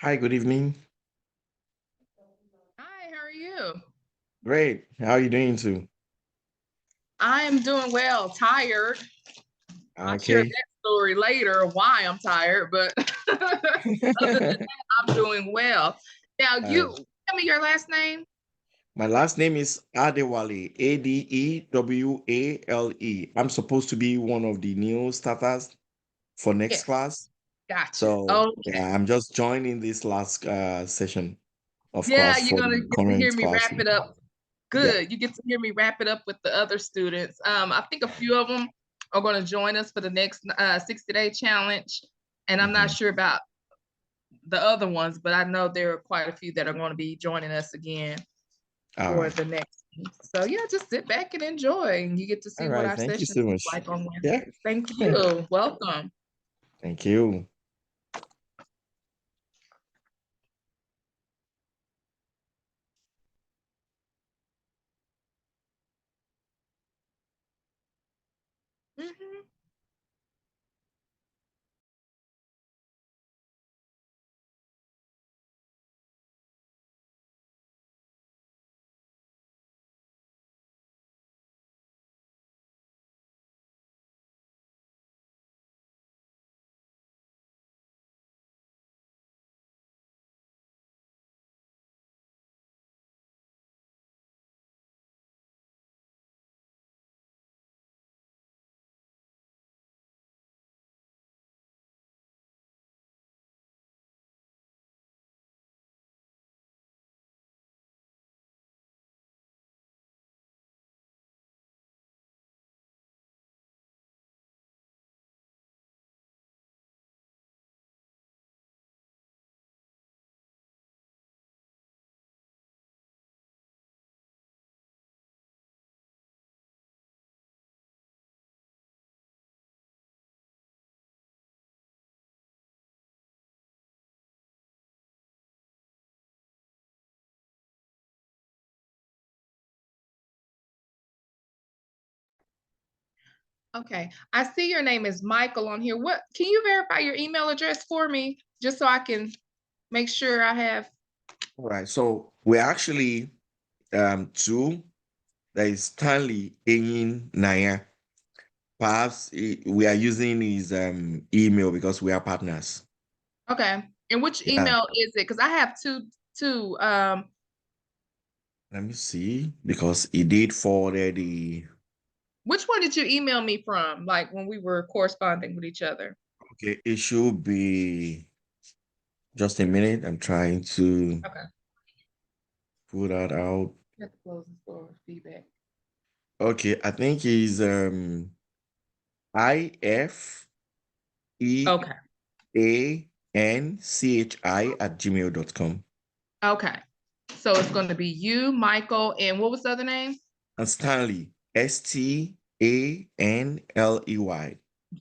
Hi, good evening. Hi, how are you? Great. How are you doing too? I am doing well, tired. I'll share Okay. that story later why I'm tired, but other than that, I'm doing well. Now, Uh, you tell me your last name. my last name is Adewale, Adewale. I'm supposed to be one of the new starters for next Yes, class. gotcha. So, Okay. yeah, I'm just joining this last session of Yeah, class you're for gonna the get to hear current me wrap classroom. it up. Yeah. Good. You get to hear me wrap it up with the other students. I think a few of them are going to join us for the next 60-day challenge, and I'm not Mhm. sure about the other ones, but I know there are quite a few that are going to be joining us again All for right. the next one. So yeah, just sit back and enjoy, and you get to All see what right. our Thank you sessions so look much. like on Yeah. Wednesdays. Thank you. Welcome. Thank you. Mhm. Okay. I see your name is Michael on here. What can you verify your email address for me just so I can make sure I have. All right. So we're actually two. There is Stanley Eyin Naya. Perhaps we are using his email because we are partners. Okay. And which Yeah. email is it? Because I have two. Let me see because he did forward the. Which one did you email me from? Like when we were corresponding with each other. Okay, it should be just a minute. I'm trying to Okay. pull that out. You have to close this for feedback. Okay, I think he's Okay. IFEANCHI@gmail.com. Okay. So it's going to be you, Michael, and what was the other name? And Stanley, Stanley.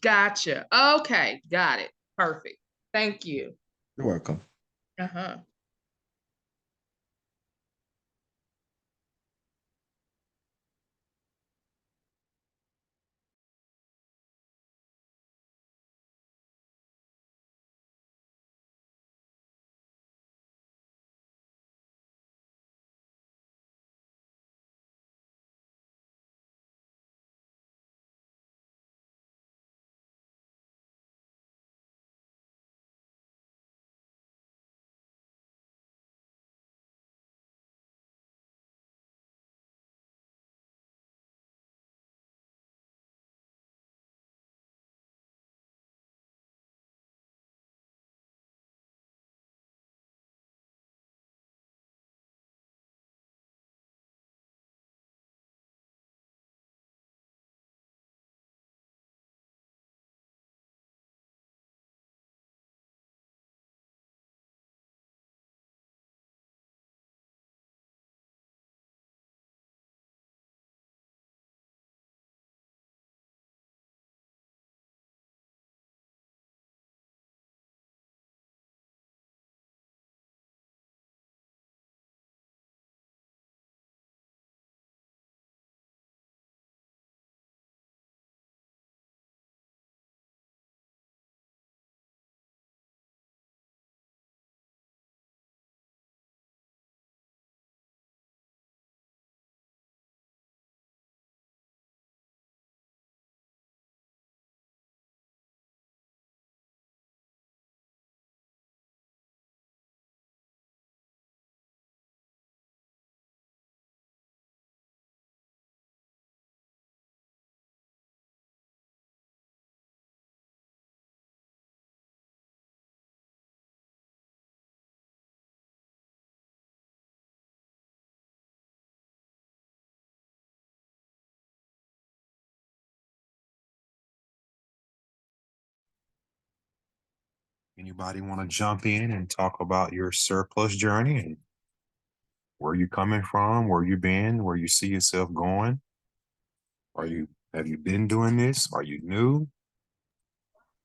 Gotcha. Okay. Got it. Perfect. Thank you. You're welcome. Uh-huh. Anybody want to jump in and talk about your surplus journey and where you coming from, where you been, where you see yourself going? Have you been doing this? Are you new?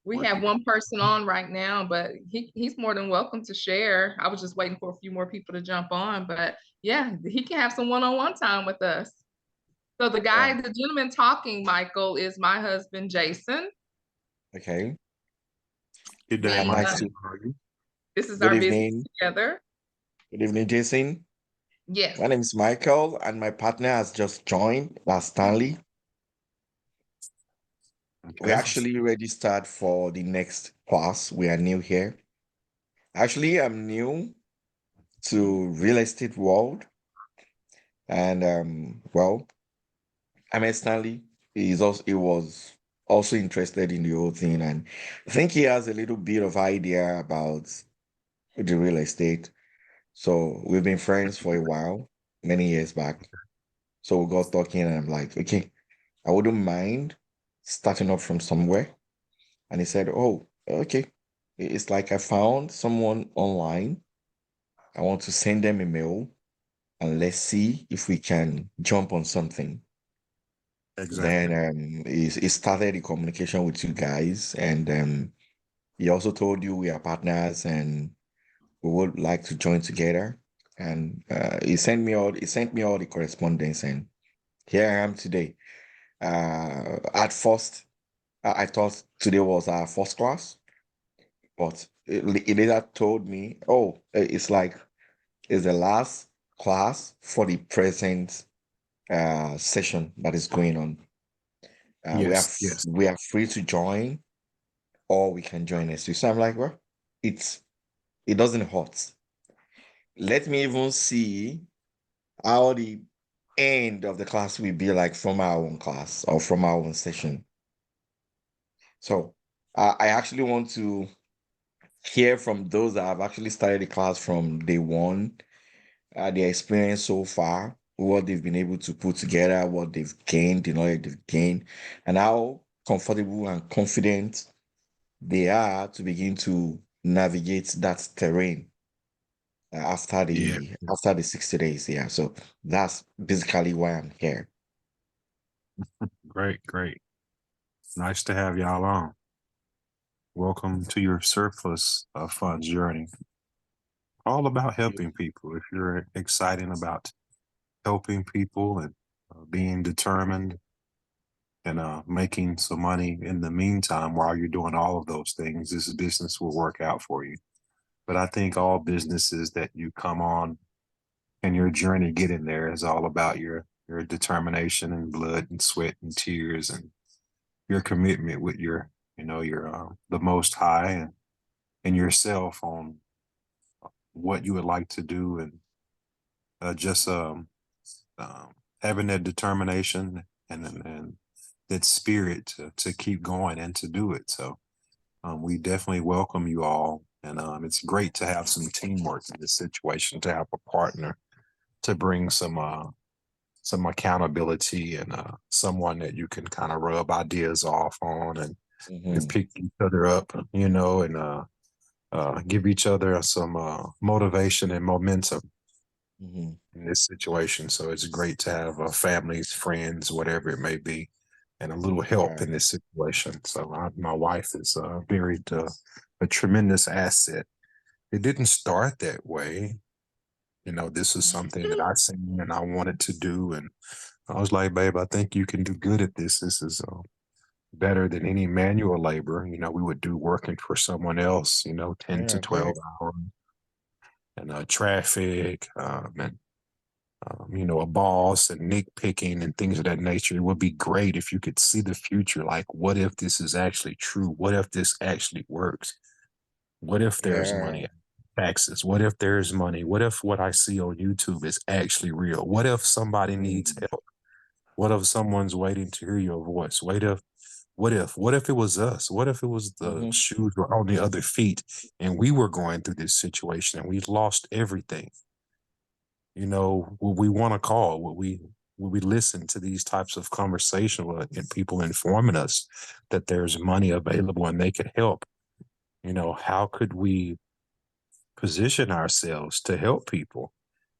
We What have you one person on right now, but he's more than welcome to share. I was just waiting for a few more people to jump on, but yeah, he can have some one-on-one time with us. So Yeah. the gentleman talking, Michael, is my husband, Jason. Okay. Good day, We Nice Michael. to. How are you? This is Good our business evening. together. Good evening, Jason. Yes. My name is Michael, and my partner has just joined. That's Stanley. We Okay. actually registered for the next class. We are new here. Actually, I'm new to real estate world, and well, I met Stanley. He was also interested in the whole thing, and I think he has a little bit of idea about the real estate. So we've been friends for a while, many years back. So we got talking, and I'm like, okay, I wouldn't mind starting up from somewhere. And he said, oh, okay. It's like I found someone online. I want to send them a mail and let's see if we can jump on something. Then Exactly. he started the communication with you guys, and he also told you we are partners and we would like to join together. And he sent me all the correspondence, and here I am today. At first, I thought today was our first class, but he later told me, oh, it's like it's the last class for the present session that is going on. Yes, yes. We are free to join, or we can join next week. So I'm like, well, it's it doesn't hurt. Let me even see how the end of the class will be like from our own class or from our own session. So I actually want to hear from those that have actually started the class from day one, their experience so far, what they've been able to put together, what they've gained, the knowledge they've gained, and how comfortable and confident they are to begin to navigate that terrain Yeah. after the 60 days. Yeah. So that's basically why I'm here. Great, great. Nice to have y'all on. Welcome to your surplus funds journey. All about helping people. If you're excited about helping people and being determined and making some money in the meantime while you're doing all of those things, this business will work out for you. But I think all businesses that you come on and your journey getting there is all about your determination and blood and sweat and tears and your commitment with your your the most high and yourself on what you would like to do and just having that determination and that spirit to keep going and to do it. So we definitely welcome you all. And it's great to have some teamwork in this situation, to have a partner to bring some accountability and someone that you can kind of rub ideas off on and Hmm. pick each other up, you know, and give each other some motivation and momentum Hmm. in this situation. So it's great to have families, friends, whatever it may be, and a little help Yeah. in this situation. So my wife is a tremendous asset. It didn't start that way. You know, this is something that I seen and I wanted to do. And I was like, babe, I think you can do good at this. This is better than any manual labor. You know, we would do working for someone else, 10 Yeah, to I get 12 it. hours and traffic and a boss and nitpicking and things of that nature. It would be great if you could see the future. Like, what if this is actually true? What if this actually works? What if there's Yeah. money? Taxes. What if there's money? What if what I see on YouTube is actually real? What if somebody needs Mm-hmm. help? What if someone's waiting to hear your voice? What if it was us? What if it was the Mm-hmm. shoes were on the other feet and we were going through this situation and we lost everything? Would we want to call? Would we listen to these types of conversation and people informing us that there's money available and they could help? how could we position ourselves to help people?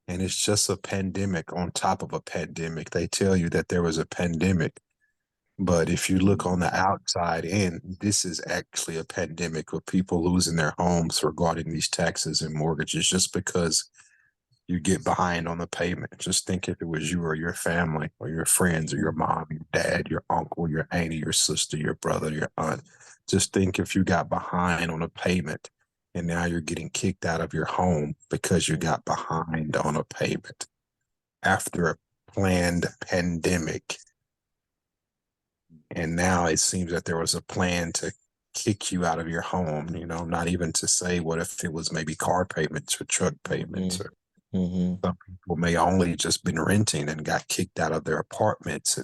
And it's just a pandemic on top of a pandemic. They tell you that there was a pandemic, but if you look on the outside in, this is actually a pandemic with people losing their homes regarding these taxes and mortgages just because you get behind on the payment. Just think if it was you or your family or your friends or your mom, your dad, your uncle, your auntie, your sister, your brother, your aunt. Just think if you got behind on a payment and now you're getting kicked out of your home because you got behind on a payment after a planned pandemic. And now it seems that there was a plan to kick you out of your home, not even to say what if it was maybe car payments or truck payments or some people may only just been renting and got kicked out of their apartments.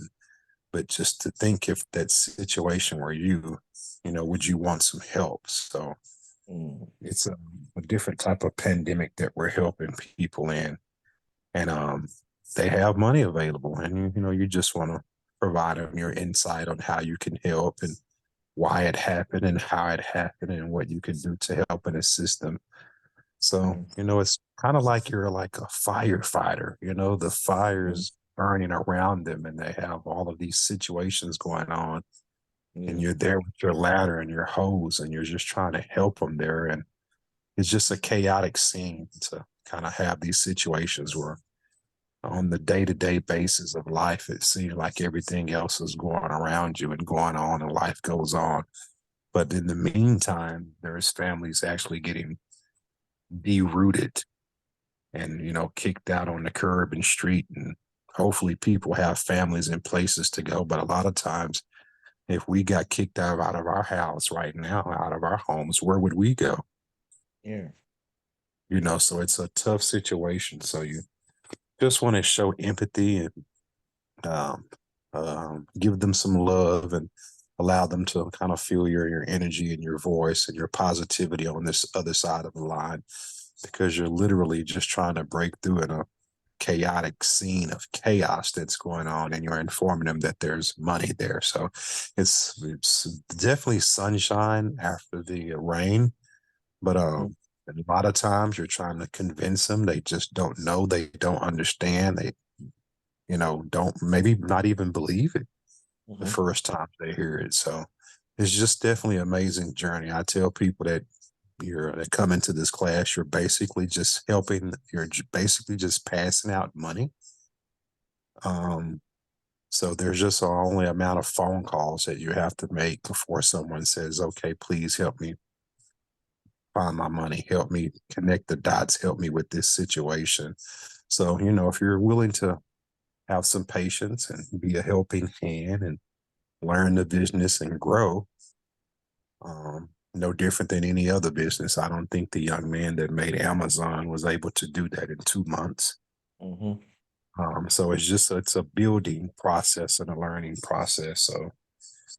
But just to think if that situation were you, would you want some help? So it's a different type of pandemic that we're helping people in. And they have money available and, you just want to provide them your insight on how you can help and why it happened and how it happened and what you can do to help and assist them. So, it's kind of like you're like a firefighter, the fire's burning around them and they have all of these situations going on. And you're there with your ladder and your hose and you're just trying to help them there. And it's just a chaotic scene to kind of have these situations where on the day-to-day basis of life, it seems like everything else is going around you and going on and life goes on. But in the meantime, there's families actually getting derooted and kicked out on the curb and street, and hopefully people have families and places to go, but a lot of times if we got kicked out of our house right now, out of our homes, where would we go? So it's a tough situation. So you just want to show empathy and give them some love and allow them to kind of feel your energy and your voice and your positivity on this other side of the line, because you're literally just trying to break through in a chaotic scene of chaos that's going on, and you're informing them that there's money there. So it's definitely sunshine after the rain, but a lot of times you're trying to convince them. They just don't know. They don't understand. They don't maybe not even believe it the first time they hear it. So it's just definitely an amazing journey. I tell people that that come into this class, you're basically just helping, basically just passing out money. So there's just an only amount of phone calls that you have to make before someone says, okay, please help me find my money, help me connect the dots, help me with this situation. So, if you're willing to have some patience and be a helping hand and learn the business and grow, no different than any other business. I don't think the young man that made Amazon was able to do that in 2 months. So it's a building process and a learning process. So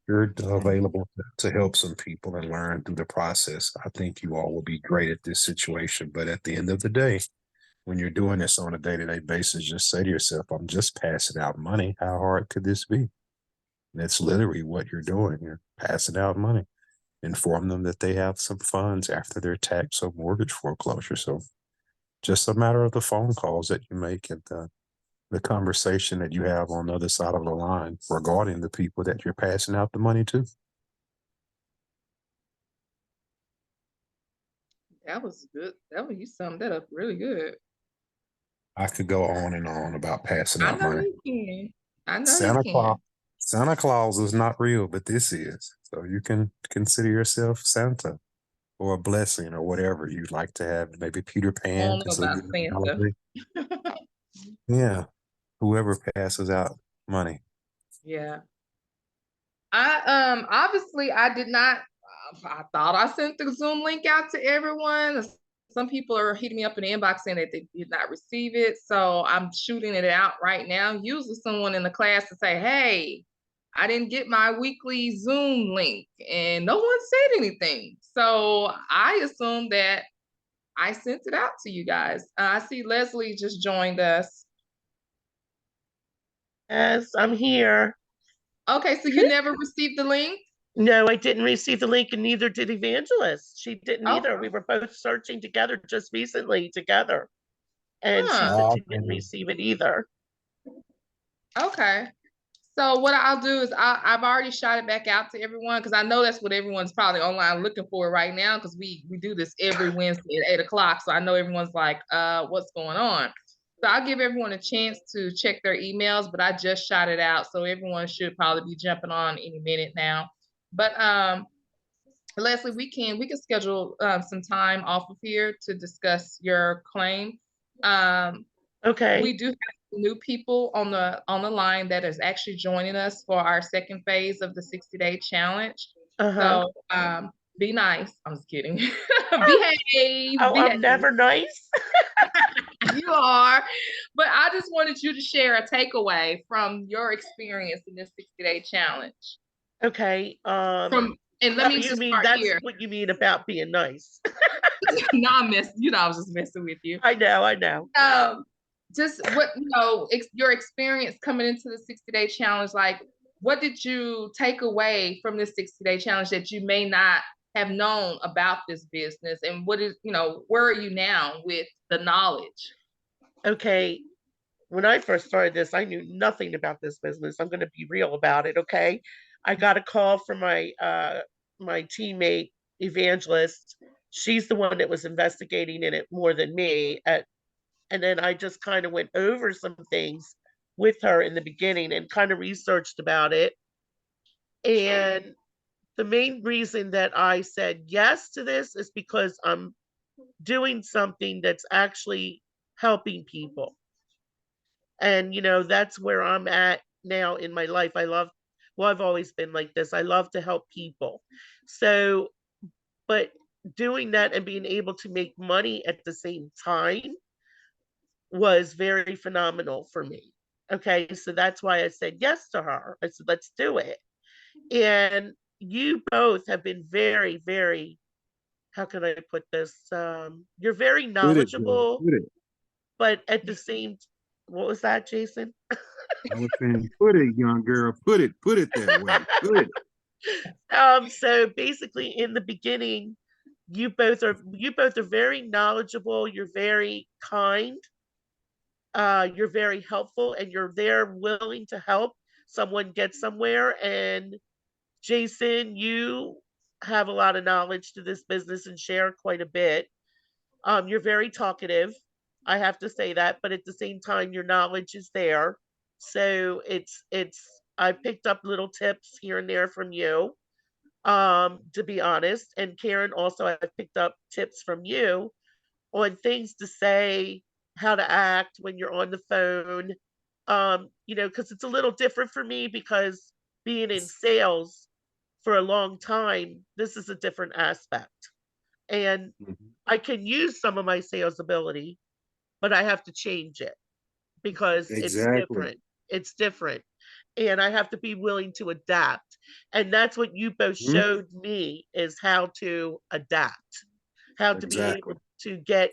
you're available to help some people and learn through the process. I think you all will be great at this situation. But at the end of the day, when you're doing this on a day-to-day basis, just say to yourself, I'm just passing out money. How hard could this be? That's literally what you're doing. You're passing out money. Inform them that they have some funds after their tax or mortgage foreclosure. So just a matter of the phone calls that you make and the conversation that you have on the other side of the line regarding the people that you're passing out the money to. That was good. You summed that up really good. I could go on and on about passing I out know money. you can. I know Santa you can. Claus, Santa Claus is not real, but this is. So you can consider yourself Santa or a blessing or whatever you'd like to have. Maybe Peter I Pan. don't know about Santa. Yeah, whoever passes out money. Yeah. I obviously I did not I thought I sent the Zoom link out to everyone. Some people are hitting me up in the inbox saying that they did not receive it. So I'm shooting it out right now. Usually someone in the class to say, hey, I didn't get my weekly Zoom link, and no one said anything. So I assume that I sent it out to you guys. I see Leslie just joined us. Yes, I'm here. Okay, so you never received the link? No, I didn't receive the link, and neither did Evangelist. She didn't Oh, either. We were both searching together just recently together, and she said huh. she didn't receive it either. Okay. So what I'll do is I've already shot it back out to everyone because I know that's what everyone's probably online looking for right now because we do this every Wednesday at 8 o'clock. So I know everyone's like, what's going on? So I'll give everyone a chance to check their emails, but I just shot it out. So everyone should probably be jumping on any minute now. But Leslie, we can schedule some time off of here to discuss your claim. Okay. We do have new people on the line that is actually joining us for our second phase of the 60-day challenge. So be nice. I'm just kidding. Behave. Oh, behave. I'm never nice. You are. But I just wanted you to share a takeaway from your experience in this 60-day challenge. Okay. And let me just start that's here. what you mean about being nice. No, I was just messing with you. I know. Just what, your experience coming into the 60-day challenge, like what did you take away from this 60-day challenge that you may not have known about this business? And what is, where are you now with the knowledge? Okay. When I first started this, I knew nothing about this business. I'm going to be real about it. Okay. I got a call from my teammate Evangelist. She's the one that was investigating in it more than me. And then I just kind of went over some things with her in the beginning and kind of researched about it. And the main reason that I said yes to this is because I'm doing something that's actually helping people. And, that's where I'm at now in my life. I've always been like this. I love to help people. So, but doing that and being able to make money at the same time was very phenomenal for me. Okay. So that's why I said yes to her. I said, let's do it. And you both have been very, very, how can I put this? You're very knowledgeable, but at the same, what was that, Jason? I was saying, put it, young girl, put it that way. Put it. So basically in the beginning, you both are very knowledgeable, you're very kind, you're very helpful, and you're there willing to help someone get somewhere. And Jason, you have a lot of knowledge to this business and share quite a bit. You're very talkative, I have to say that, but at the same time, your knowledge is there. So I picked up little tips here and there from you, to be honest. And Karen, also, I picked up tips from you on things to say, how to act when you're on the phone. Because it's a little different for me because being in sales for a long time, this is a different aspect. And I can use some of my sales ability, but I have to change it because it's different. It's different. And I have to be willing to adapt. And that's what you both showed me, is how to adapt, how to be able to get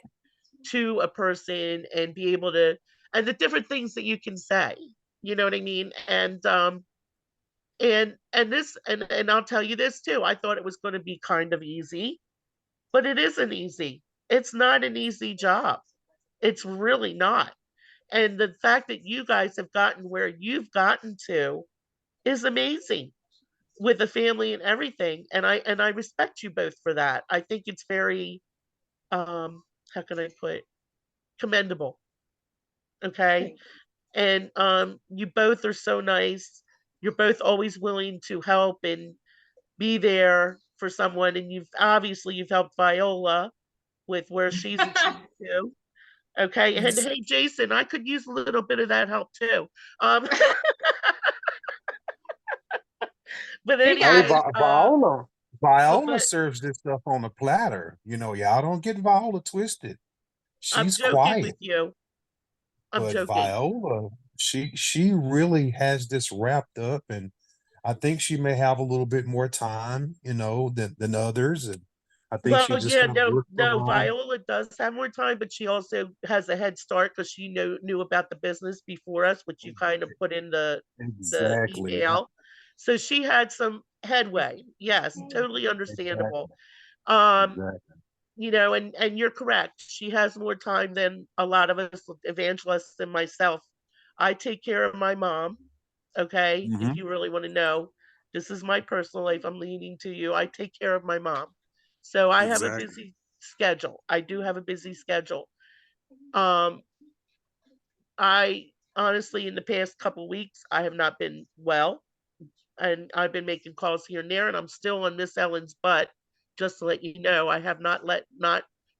to a person and be able to, and the different things that you can say, you know what I mean? And and I'll tell you this too. I thought it was going to be kind of easy, but it isn't easy. It's not an easy job. It's really not. And the fact that you guys have gotten where you've gotten to is amazing, with the family and everything. And I respect you both for that. I think it's very, how can I put, commendable. Okay. And you both are so nice. You're both always willing to help and be there for someone. And you've helped Viola with where she's achieved to. Okay. And hey, Jason, I could use a little bit of that help too. But anyway, Viola serves this stuff on a platter. Y'all don't get Viola twisted. She's quiet with you. but Viola, she really has this wrapped up, and I think she may have a little bit more time, than others. And I think she just Viola does have more time, but she also has a head start because she knew about the business before us, which you kind of put in the email. So she had some headway. Yes, totally understandable. Exactly. You know, and you're correct. She has more time than a lot of us evangelists and myself. I take care of my mom. Okay, if Hmm. you really want to know, this is my personal life. I'm leaning to you. I take care of my mom, so I have a Exactly. busy schedule. I do have a busy schedule. Um, I honestly, in the past couple weeks, I have not been well, and I've been making calls here and there, and I'm still on Miss Ellen's butt. Just to let you know, I have not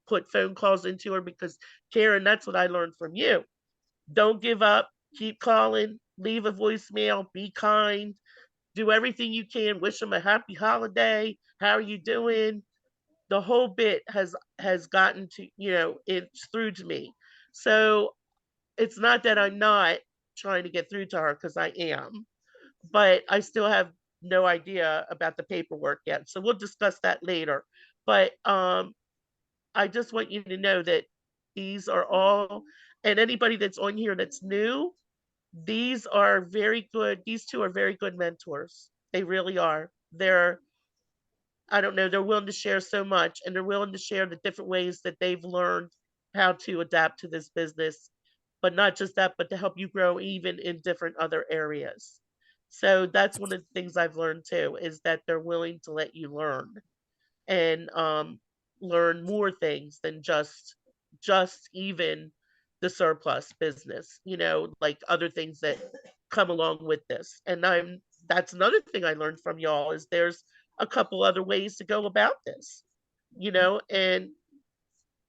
put phone calls into her because Karen, that's what I learned from you. Don't give up. Keep calling. Leave a voicemail. Be kind. Do everything you can. Wish them a happy holiday. How are you doing? The whole bit has gotten to, you know, it's through to me. So it's not that I'm not trying to get through to her, because I am, but I still have no idea about the paperwork yet. So we'll discuss that later. But I just want you to know that these are all, and anybody that's on here that's new, these are very good. These two are very good mentors. They really are. They're, I don't know, they're willing to share so much, and they're willing to share the different ways that they've learned how to adapt to this business. But not just that, but to help you grow even in different other areas. So that's one of the things I've learned too, is that they're willing to let you learn and learn more things than just even the surplus business, you know, like other things that come along with this. And that's another thing I learned from y'all, is there's a couple other ways to go about this, you know. And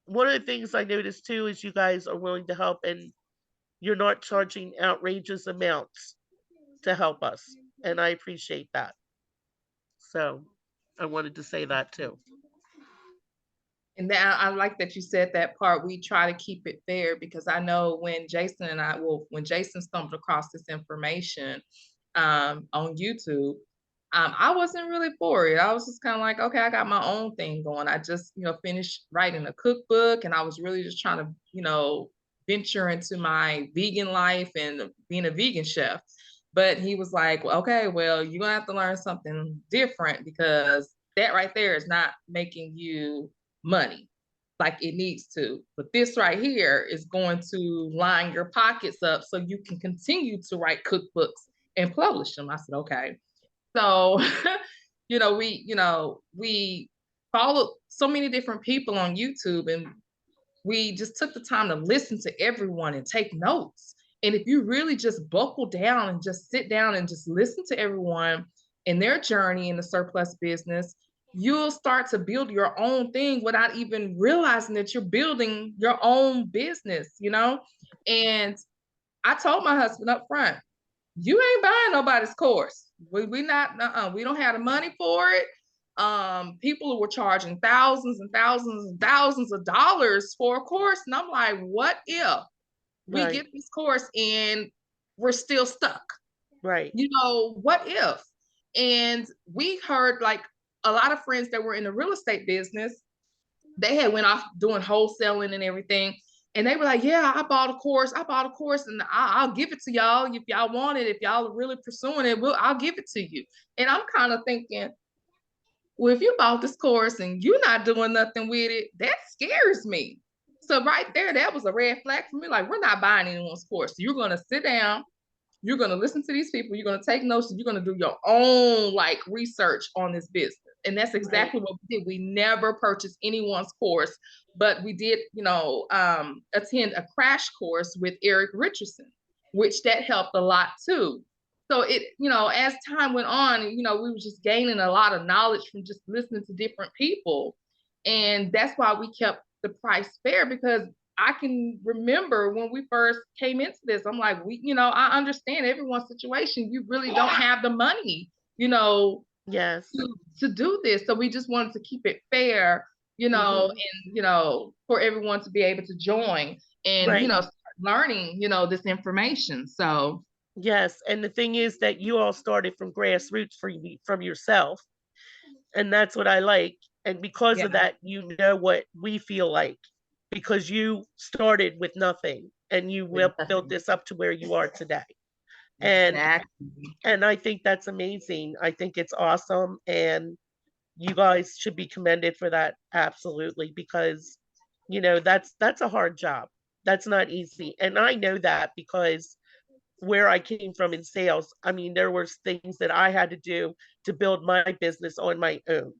one of the things I noticed too is you guys are willing to help, and you're not charging outrageous amounts to help us, and I appreciate that. So I wanted to say that too. And then I like that you said that part. We try to keep it fair, because I know when when Jason stumbled across this information on YouTube, I wasn't really for it. I was just kind of like, okay, I got my own thing going. I just, finished writing a cookbook, and I was really just trying to, venture into my vegan life and being a vegan chef. But he was like, well, okay, well, you're gonna have to learn something different, because that right there is not making you money like it needs to. But this right here is going to line your pockets up so you can continue to write cookbooks and publish them. I said, okay. So, we followed so many different people on YouTube, and we just took the time to listen to everyone and take notes. And if you really just buckle down and just sit down and just listen to everyone in their journey in the surplus business, you'll start to build your own thing without even realizing that you're building your own business. And I told my husband up front, you ain't buying nobody's course. We not, we don't have the money for it. People were charging thousands and thousands and thousands of dollars for a course. And I'm like, what if we Right, get this course and we're still stuck? right, What if? And we heard like a lot of friends that were in the real estate business, they had went off doing wholesaling and everything. And they were like, yeah, I bought a course, and I'll give it to y'all if y'all want it. If y'all are really pursuing it, I'll give it to you. And I'm kind of thinking, well, if you bought this course and you're not doing nothing with it, that scares me. So right there, that was a red flag for me. Like, we're not buying anyone's course. You're going to sit down, you're going to listen to these people, you're going to take notes, and you're going to do your own like research on this business. And that's right, exactly what we did. We never purchased anyone's course, but we did, attend a crash course with Eric Richardson, which that helped a lot too. So as time went on, we were just gaining a lot of knowledge from just listening to different people. And that's why we kept the price fair, because I can remember when we first came into this, I'm like, I understand everyone's situation. You really don't have the money, yes, to do this. So we just wanted to keep it fair, hmm, and, for everyone to be able to join and, right, start learning, this information. So yes. And the thing is that you all started from grassroots from yourself, and that's what I like. And because yeah, of that, you know what we feel like, because you started with nothing and you with built nothing. this up to where you are today. And Exactly. I think that's amazing. I think it's awesome, and you guys should be commended for that, absolutely, because that's a hard job. That's not easy. And I know that because where I came from in sales, I mean, there were things that I had to do to build my business on my own.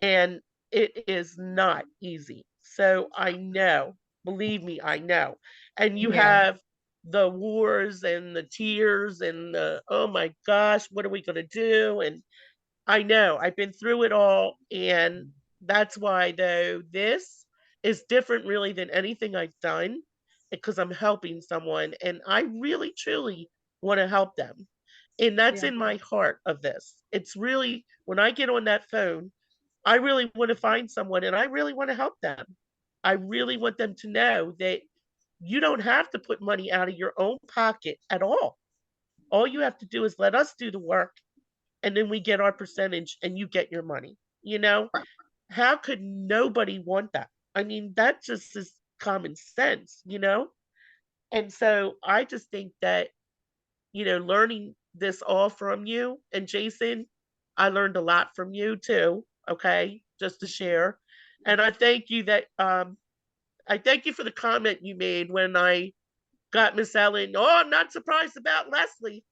And it is not easy. So I know, believe me, I know. And you Yeah. have the wars and the tears and the, oh my gosh, what are we going to do? And I know I've been through it all. And that's why, though, this is different really than anything I've done because I'm helping someone and I really, truly want to help them. And that's Yeah. in my heart of this. It's really when I get on that phone, I really want to find someone and I really want to help them. I really want them to know that you don't have to put money out of your own pocket at all. All you have to do is let us do the work and then we get our percentage and you get your money. You know, how could nobody want that? I mean, that just is common sense, you know? And so I just think that, learning this all from you and Jason, I learned a lot from you too. Okay. Just to share. And I thank you for the comment you made when I got Miss Ellen. Oh, I'm not surprised about Leslie.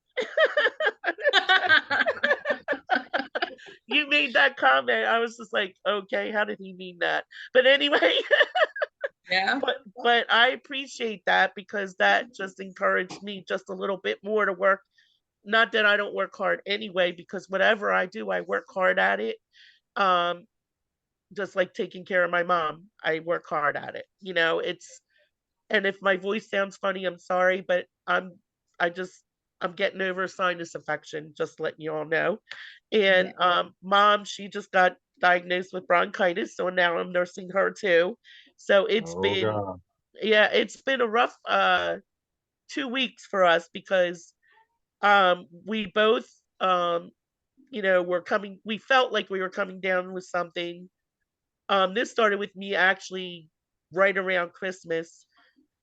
You made that comment. I was just like, okay, how did he mean that? But anyway, Yeah. but I appreciate that because that just encouraged me just a little bit more to work. Not that I don't work hard anyway, because whatever I do, I work hard at it. Um, just like taking care of my mom, I work hard at it. It's and if my voice sounds funny, I'm sorry, but I just I'm getting over a sinus infection, just letting you all know. And Yeah. mom, she just got diagnosed with bronchitis, so now I'm nursing her too. So it's Oh been God. yeah, it's been a rough 2 weeks for us because we both we felt like we were coming down with something. This started with me actually right around Christmas.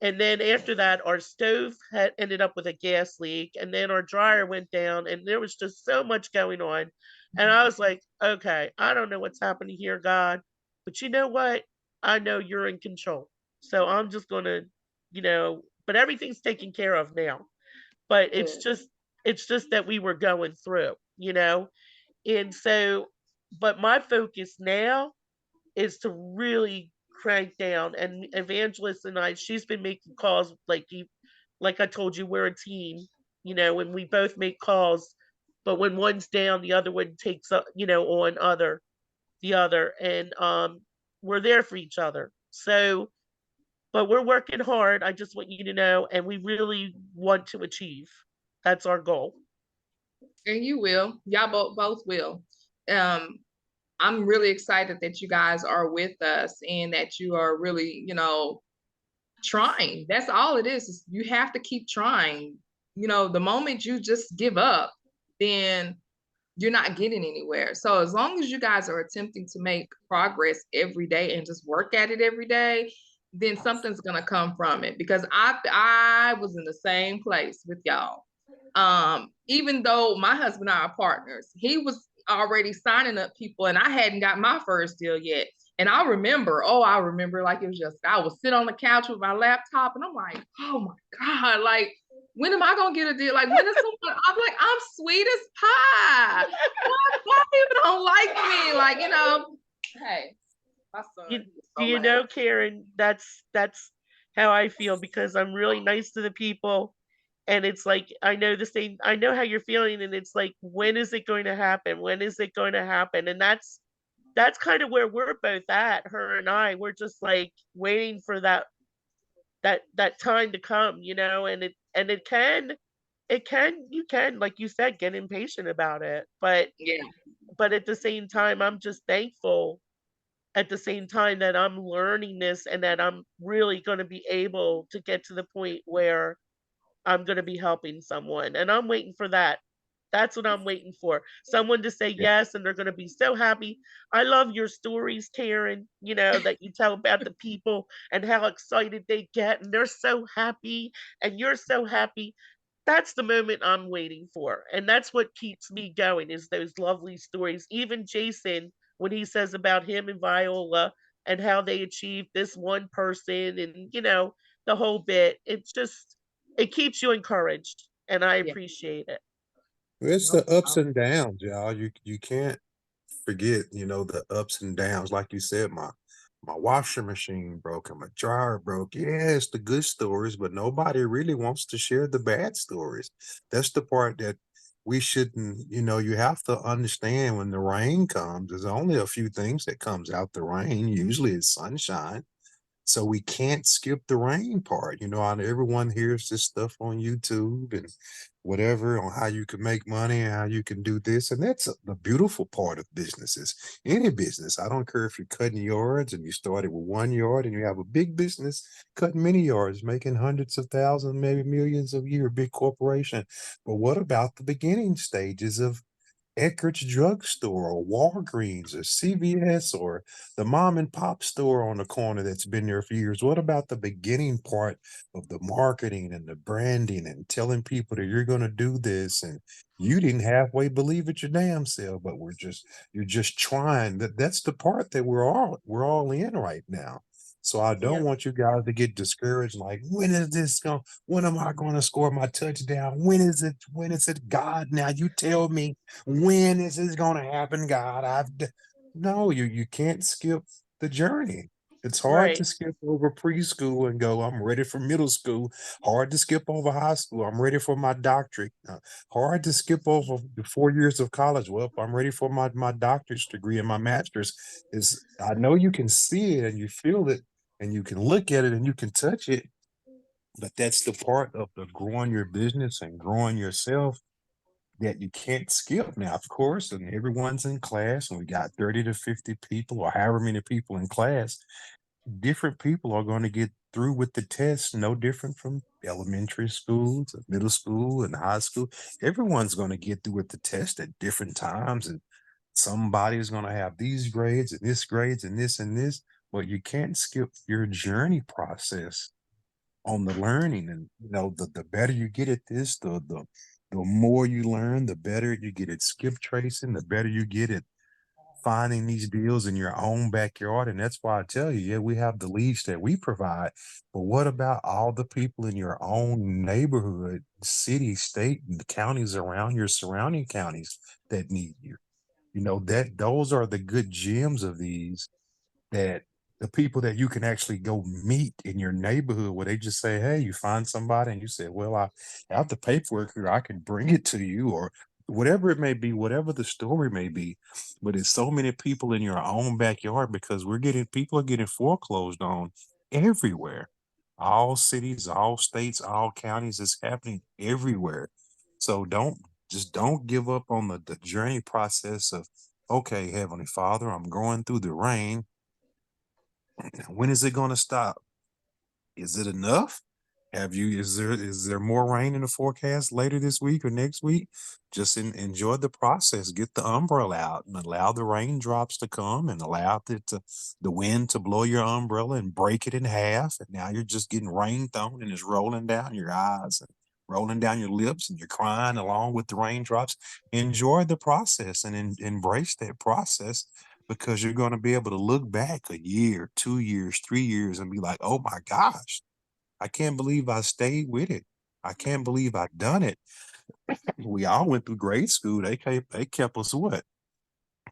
And then after that, our stove had ended up with a gas leak, and then our dryer went down, and there was just so much going on. And I was like, okay, I don't know what's happening here, God, but you know what? I know you're in control. So I'm just gonna, but everything's taken care of now. But Good. it's just that we were going through. And so, but my focus now is to really crank down. And Evangelist and I, she's been making calls like I told you, we're a team, when we both make calls, but when one's down, the other one takes up, on the other, and we're there for each other. So, but we're working hard. I just want you to know, and we really want to achieve. That's our goal. And you will. Y'all both will. Um, I'm really excited that you guys are with us and that you are really, trying. That's all it is you have to keep trying. The moment you just give up, then you're not getting anywhere. So as long as you guys are attempting to make progress every day and just work at it every day, then something's gonna come from it. Because I was in the same place with y'all. Even though my husband and I are partners, he was already signing up people and I hadn't got my first deal yet. And I remember like it was just, I would sit on the couch with my laptop and I'm like, oh my God, like, when am I gonna get a deal? Like, when is someone, I'm like, I'm sweet as pie. Why people don't like me? Like, hey, my You, son, he was do so you lame. know, Karen, that's how I feel because I'm really nice to the people. And it's like I know how you're feeling, and it's like, when is it going to happen? When is it going to happen? And that's kind of where we're both at, her and I. We're just like waiting for that time to come, and you can, like you said, get impatient about it. Yeah. But at the same time, I'm just thankful at the same time that I'm learning this and that I'm really going to be able to get to the point where I'm going to be helping someone. And I'm waiting for that. That's what I'm waiting for. Someone to say Yeah. yes, and they're going to be so happy. I love your stories, Karen, that you tell about the people and how excited they get, and they're so happy, and you're so happy. that's the moment I'm waiting for. And that's what keeps me going is those lovely stories. Even Jason, when he says about him and Viola and how they achieved this one person and, the whole bit, it keeps you encouraged. And I Yeah. appreciate it. It's No the ups problem. and downs, y'all. You can't forget, the ups and downs. Like you said, my washing machine broke and my dryer broke. Yeah, it's the good stories, but nobody really wants to share the bad stories. That's the part that we shouldn't, you have to understand when the rain comes. There's only a few things that comes out the rain. Usually it's sunshine. So we can't skip the rain part. And everyone hears this stuff on YouTube and whatever on how you can make money and how you can do this. And that's the beautiful part of businesses. Any business. I don't care if you're cutting yards and you started with 1 yard and you have a big business cutting many yards, making hundreds of thousands, maybe millions a year, big corporation. But what about the beginning stages of Eckert's drugstore or Walgreens or CVS or the mom and pop store on the corner that's been there for years? What about the beginning part of the marketing and the branding and telling people that you're going to do this and you didn't halfway believe it your damn self, but you're just trying. That's the part that we're all in right now. So I don't Yeah, want you guys to get discouraged. Like, when am I going to score my touchdown? When is it? God, now you tell me when is this going to happen, God? No, you can't skip the journey. It's hard to right. skip over preschool and go, I'm ready for middle school. Hard to skip over high school. I'm ready for my doctorate. Hard to skip over the 4 years of college. Well, I'm ready for my doctor's degree and my master's. I know you can see it and you feel it and you can look at it and you can touch it, but that's the part of the growing your business and growing yourself that you can't skip now, of course, and everyone's in class, and we got 30 to 50 people or however many people in class. Different people are going to get through with the test, no different from elementary school to middle school and high school. Everyone's going to get through with the test at different times, and somebody's going to have these grades and this grades and this and this, but you can't skip your journey process on the learning. And the better you get at this, the more you learn, the better you get at skip tracing, the better you get at finding these deals in your own backyard. And that's why I tell you, yeah, we have the leads that we provide, but what about all the people in your own neighborhood, city, state, and the counties around your surrounding counties that need you? That those are the good gems of these, that the people that you can actually go meet in your neighborhood, where they just say, hey, you find somebody and you say, well, I have the paperwork here, I can bring it to you, or whatever it may be, whatever the story may be. But it's so many people in your own backyard, because people are getting foreclosed on everywhere. All cities, all states, all counties. It's happening everywhere. So don't give up on the journey process of, okay, Heavenly Father, I'm going through the rain. When is it going to stop? Is it enough? Is there more rain in the forecast later this week or next week? Just enjoy the process. Get the umbrella out and allow the raindrops to come and allow the wind to blow your umbrella and break it in half. And now you're just getting rain thrown and it's rolling down your eyes and rolling down your lips and you're crying along with the raindrops. Enjoy the process and embrace that process, because you're going to be able to look back a year, 2 years, 3 years and be like, oh my gosh, I can't believe I stayed with it. I can't believe I done it. We all went through grade school. They kept us what,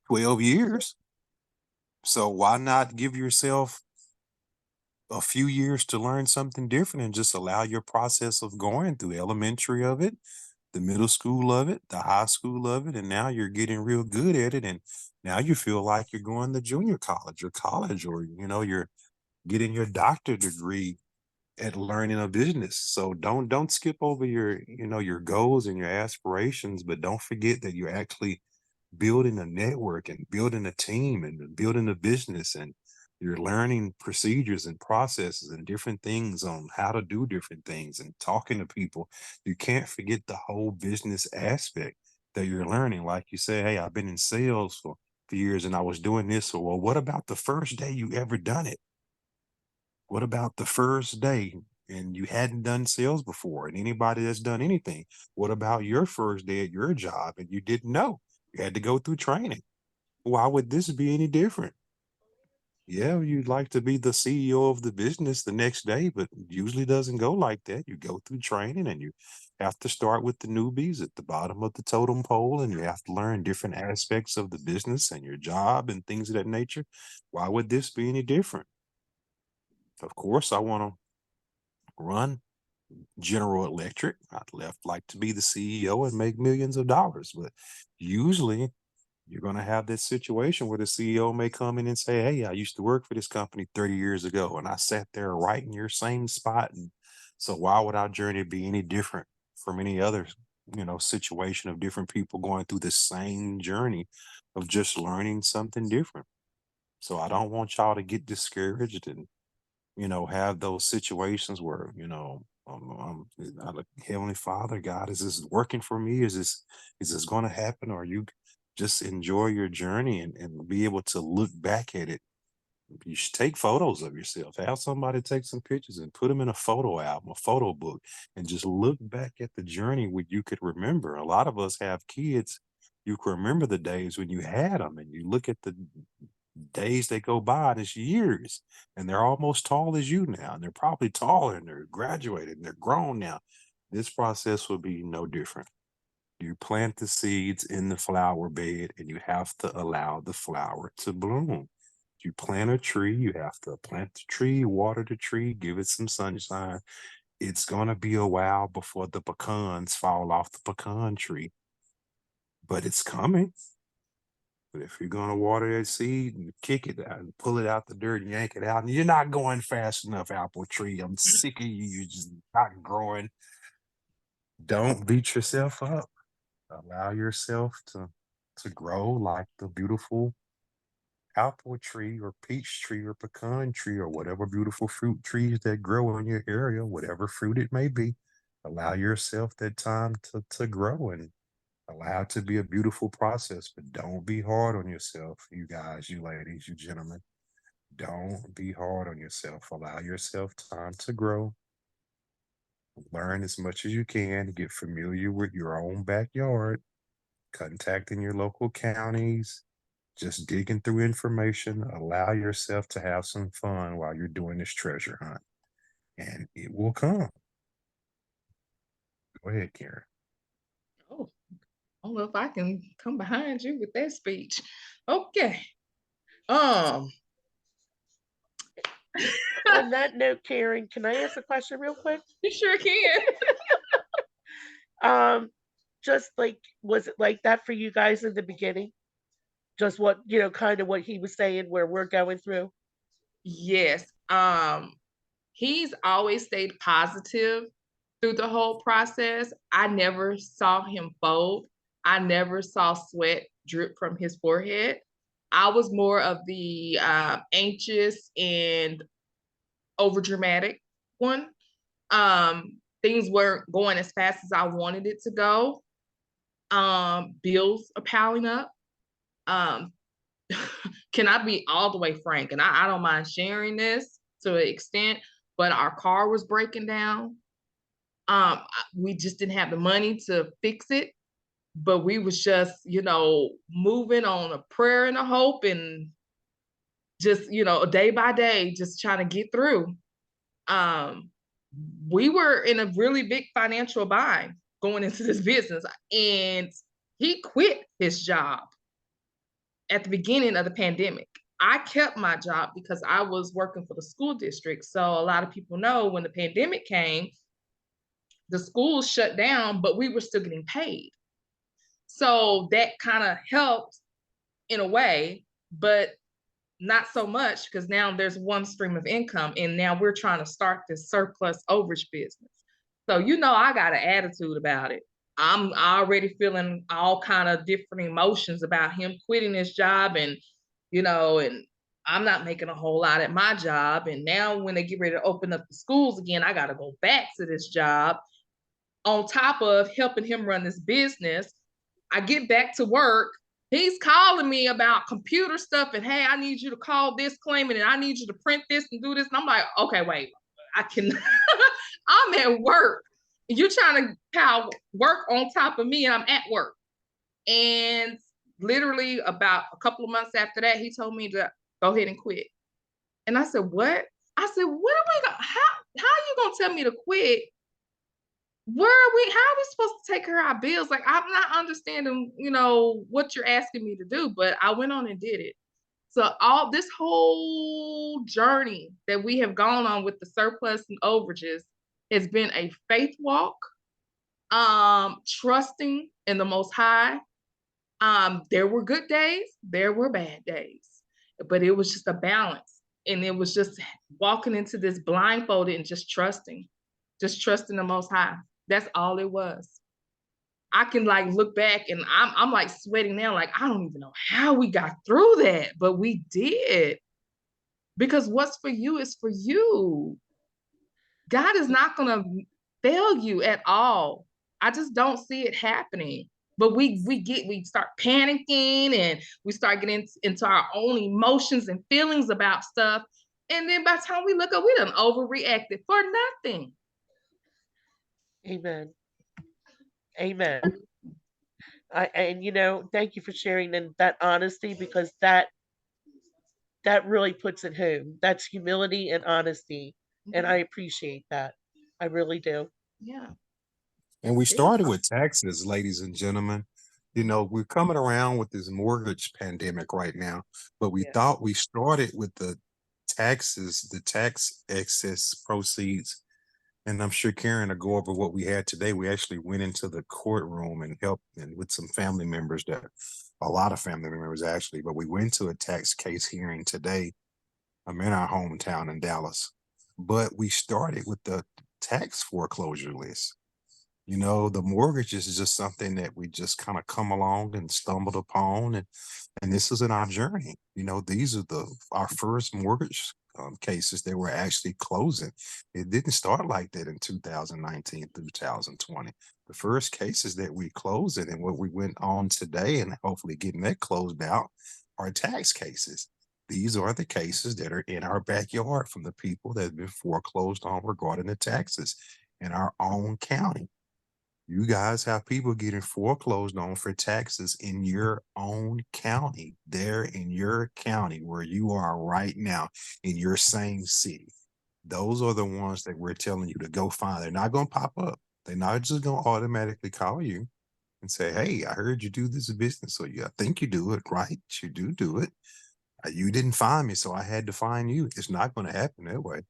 12 years. So why not give yourself a few years to learn something different and just allow your process of going through elementary of it, the middle school of it, the high school of it, and now you're getting real good at it. And now you feel like you're going to junior college, or you're getting your doctorate degree at learning a business. So don't skip over your goals and your aspirations, but don't forget that you're actually building a network and building a team and building a business, and you're learning procedures and processes and different things on how to do different things and talking to people. You can't forget the whole business aspect that you're learning. Like you say, hey, I've been in sales for years and I was doing this. Well, what about the first day you ever done it? What about the first day? and you hadn't done sales before, and anybody that's done anything. What about your first day at your job and you didn't know? You had to go through training. Why would this be any different? Yeah, you'd like to be the CEO of the business the next day, but it usually doesn't go like that. You go through training and you have to start with the newbies at the bottom of the totem pole, and you have to learn different aspects of the business and your job and things of that nature. Why would this be any different? Of course, I want to run General Electric. I'd like to be the CEO and make millions of dollars, but usually you're going to have this situation where the CEO may come in and say, "Hey, I used to work for this company 30 years ago, and I sat there right in your same spot. And so why would our journey be any different from any other, situation of different people going through the same journey of just learning something different?" So I don't want y'all to get discouraged and, have those situations where, I look, Heavenly Father, God, is this working for me? Is this going to happen? Or you just enjoy your journey and be able to look back at it. You should take photos of yourself. Have somebody take some pictures and put them in a photo album, a photo book, and just look back at the journey where you could remember. A lot of us have kids. You can remember the days when you had them, and you look at the days that go by, and it's years, and they're almost tall as you now, and they're probably taller, and they're graduated, and they're grown now. This process will be no different. You plant the seeds in the flower bed and you have to allow the flower to bloom. You plant a tree, you have to plant the tree, water the tree, give it some sunshine. It's going to be a while before the pecans fall off the pecan tree, but it's coming. But if you're going to water that seed and kick it out and pull it out the dirt and yank it out, and you're not going fast enough, apple tree. I'm sick of you. You're just not growing. Don't beat yourself up. Allow yourself to grow like the beautiful apple tree or peach tree or pecan tree or whatever beautiful fruit trees that grow in your area, whatever fruit it may be. Allow yourself that time to grow and allow it to be a beautiful process, but don't be hard on yourself, you guys, you ladies, you gentlemen. Don't be hard on yourself. Allow yourself time to grow. Learn as much as you can. Get familiar with your own backyard, contacting your local counties, just digging through information. Allow yourself to have some fun while you're doing this treasure hunt, and it will come. Go ahead, Karen. Oh, I don't know if I can come behind you with that speech. Okay. Um. On that note, Karen, can I ask a question real quick? You sure can. Just like, was it like that for you guys in the beginning? Just what, kind of what he was saying, where we're going through? Yes. He's always stayed positive through the whole process. I never saw him fold. I never saw sweat drip from his forehead. I was more of the anxious and over dramatic one. Things weren't going as fast as I wanted it to go. Bills are piling up. Can I be all the way frank? And I don't mind sharing this to an extent, but our car was breaking down. We just didn't have the money to fix it, but we was just, moving on a prayer and a hope and just, day by day, just trying to get through. We were in a really big financial bind going into this business, and he quit his job at the beginning of the pandemic. I kept my job because I was working for the school district. So a lot of people know when the pandemic came, the schools shut down, but we were still getting paid. So that kind of helped in a way, but not so much because now there's one stream of income and now we're trying to start this surplus overage business. So, I got an attitude about it. I'm already feeling all kind of different emotions about him quitting his job and, and I'm not making a whole lot at my job. And now when they get ready to open up the schools again, I got to go back to this job on top of helping him run this business. I get back to work. He's calling me about computer stuff and, hey, I need you to call this claimant and I need you to print this and do this. And I'm like, okay, wait, I can, I'm at work. You're trying to pile work on top of me, and I'm at work. And literally about a couple of months after that, he told me to go ahead and quit. And I said, what? I said, what are we going how are you gonna tell me to quit? How are we supposed to take care of our bills? Like, I'm not understanding, what you're asking me to do, but I went on and did it. So all this whole journey that we have gone on with the surplus and overages has been a faith walk, trusting in the Most High. There were good days, there were bad days, but it was just a balance. And it was just walking into this blindfolded and just trusting the Most High. That's all it was. I can like look back and I'm like sweating now, like I don't even know how we got through that, but we did. Because what's for you is for you. God is not gonna fail you at all. I just don't see it happening. But we start panicking and we start getting into our own emotions and feelings about stuff. And then by the time we look up, we done overreacted for nothing. Amen. Amen. Thank you for sharing that honesty, because that really puts it home. That's humility and honesty. And I appreciate that. I really do. Yeah. And we started with taxes, ladies and gentlemen. We're coming around with this mortgage pandemic right now, but we thought we started with the taxes, the tax excess proceeds. And I'm sure Karen will go over what we had today. We actually went into the courtroom and helped and with some family members, a lot of family members actually, but we went to a tax case hearing today. I'm in our hometown in Dallas, but we started with the tax foreclosure list. The mortgages is just something that we just kind of come along and stumbled upon, and this is in our journey. These are our first mortgage cases that we're actually closing. It didn't start like that in 2019 through 2020. The first cases that we closed and what we went on today and hopefully getting that closed out are tax cases. These are the cases that are in our backyard from the people that have been foreclosed on regarding the taxes in our own county. You guys have people getting foreclosed on for taxes in your own county, there in your county where you are right now, in your same city. Those are the ones that we're telling you to go find. They're not going to pop up. They're not just going to automatically call you and say, hey, I heard you do this business. So I think you do it, right? You do it. You didn't find me, so I had to find you. It's not going to happen that way.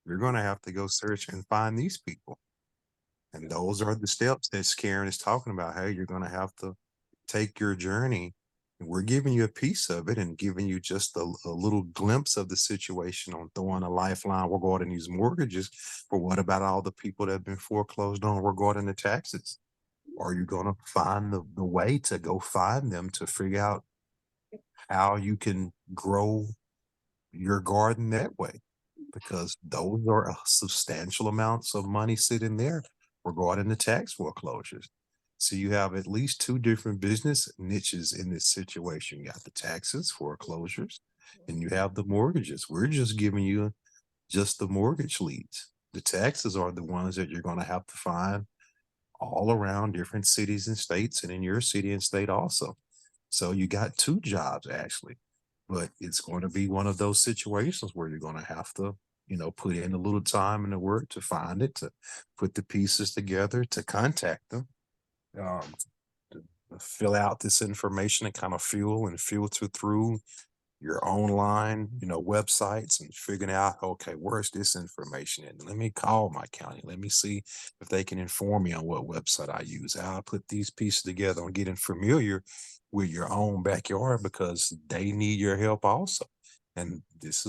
You're going to have to go search and find these people. And those are the steps that Karen is talking about. Hey, you're going to have to take your journey. And we're giving you a piece of it and giving you just a little glimpse of the situation on throwing a lifeline regarding these mortgages. But what about all the people that have been foreclosed on regarding the taxes? Are you going to find the way to go find them to figure out how you can grow your garden that way? Because those are substantial amounts of money sitting there regarding the tax foreclosures. So you have at least two different business niches in this situation. You got the taxes, foreclosures, and you have the mortgages. We're just giving you just the mortgage leads. The taxes are the ones that you're going to have to find all around different cities and states, and in your city and state also. So you got two jobs actually, but it's going to be one of those situations where you're going to have to put in a little time and the work to find it, to put the pieces together, to contact them, to fill out this information and kind of fuel and filter through your online, websites and figuring out, okay, where's this information in? Let me call my county. Let me see if they can inform me on what website I use. I'll put these pieces together and getting familiar with your own backyard because they need your help also. And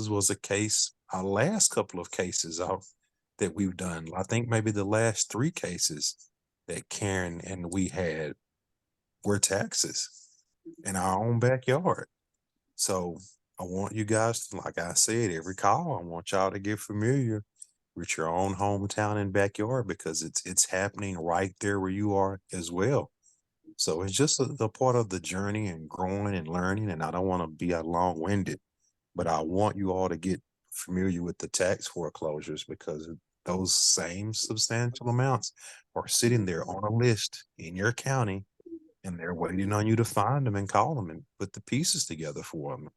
was a case, our last couple of cases that we've done. I think maybe the last 3 cases that Karen and we had were taxes in our own backyard. So I want you guys to, like I said, every call, I want y'all to get familiar with your own hometown and backyard because it's happening right there where you are as well. So it's just a part of the journey and growing and learning. And I don't want to be long-winded, but I want you all to get familiar with the tax foreclosures because those same substantial amounts are sitting there on a list in your county, and they're waiting on you to find them and call them and put the pieces together for them.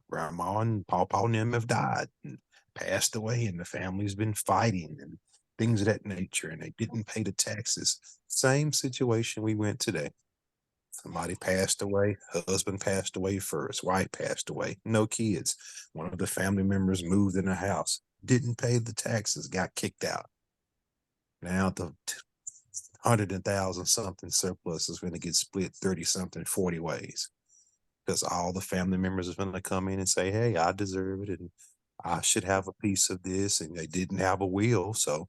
Grandma and Pawpaw and them have died and passed away, and the family's been fighting and things of that nature, and they didn't pay the taxes. Same situation we went today. Somebody passed away, husband passed away first, wife passed away, no kids. One of the family members moved in the house, didn't pay the taxes, got kicked out. Now the 100,000 something surplus is going to get split 30 something, 40 ways, because all the family members are going to come in and say, hey, I deserve it and I should have a piece of this. And they didn't have a will. So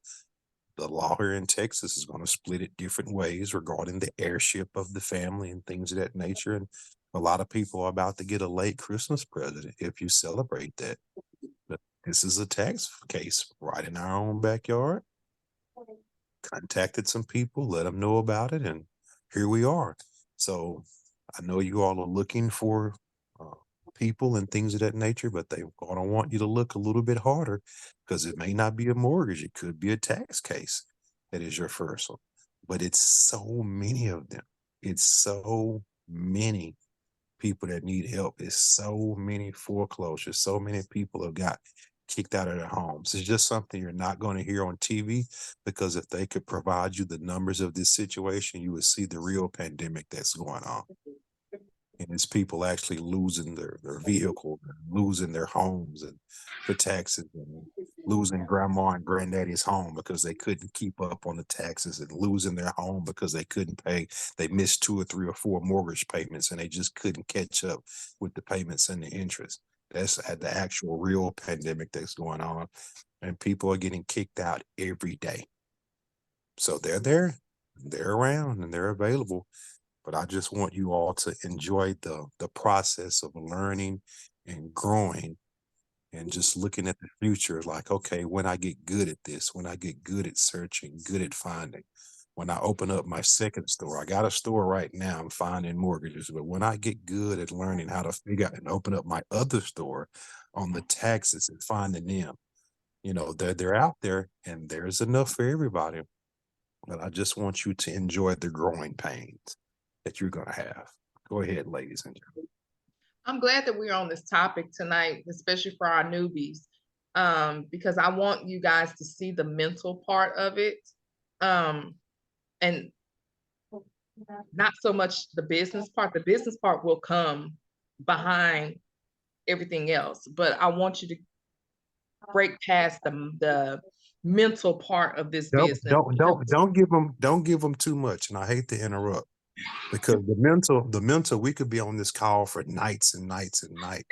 the law here in Texas is going to split it different ways regarding the heirship of the family and things of that nature. And a lot of people are about to get a late Christmas present if you celebrate that. But this is a tax case right in our own backyard. Contacted some people, let them know about it, and here we are. So I know you all are looking for people and things of that nature, but they're going to want you to look a little bit harder, because it may not be a mortgage. It could be a tax case that is your first one. But it's so many of them. It's so many people that need help. It's so many foreclosures. So many people have got kicked out of their homes. It's just something you're not going to hear on TV, because if they could provide you the numbers of this situation, you would see the real pandemic that's going on. And it's people actually losing their vehicles, and losing their homes and for taxes, and losing grandma and granddaddy's home because they couldn't keep up on the taxes, and losing their home because they couldn't pay. They missed 2 or 3 or 4 mortgage payments and they just couldn't catch up with the payments and the interest. That's the actual real pandemic that's going on. And people are getting kicked out every day. So they're there, they're around, and they're available. But I just want you all to enjoy the process of learning and growing, and just looking at the future like, okay, when I get good at this, when I get good at searching, good at finding, when I open up my second store, I got a store right now, I'm finding mortgages, but when I get good at learning how to figure out and open up my other store on the taxes and finding them, they're out there, and there's enough for everybody. But I just want you to enjoy the growing pains that you're going to have. Go ahead, ladies and gentlemen. I'm glad that we're on this topic tonight, especially for our newbies, because I want you guys to see the mental part of it, and not so much the business part. The business part will come behind everything else, but I want you to break past the mental part of this business. Don't give them too much. And I hate to interrupt, because the mental, we could be on this call for nights and nights and nights.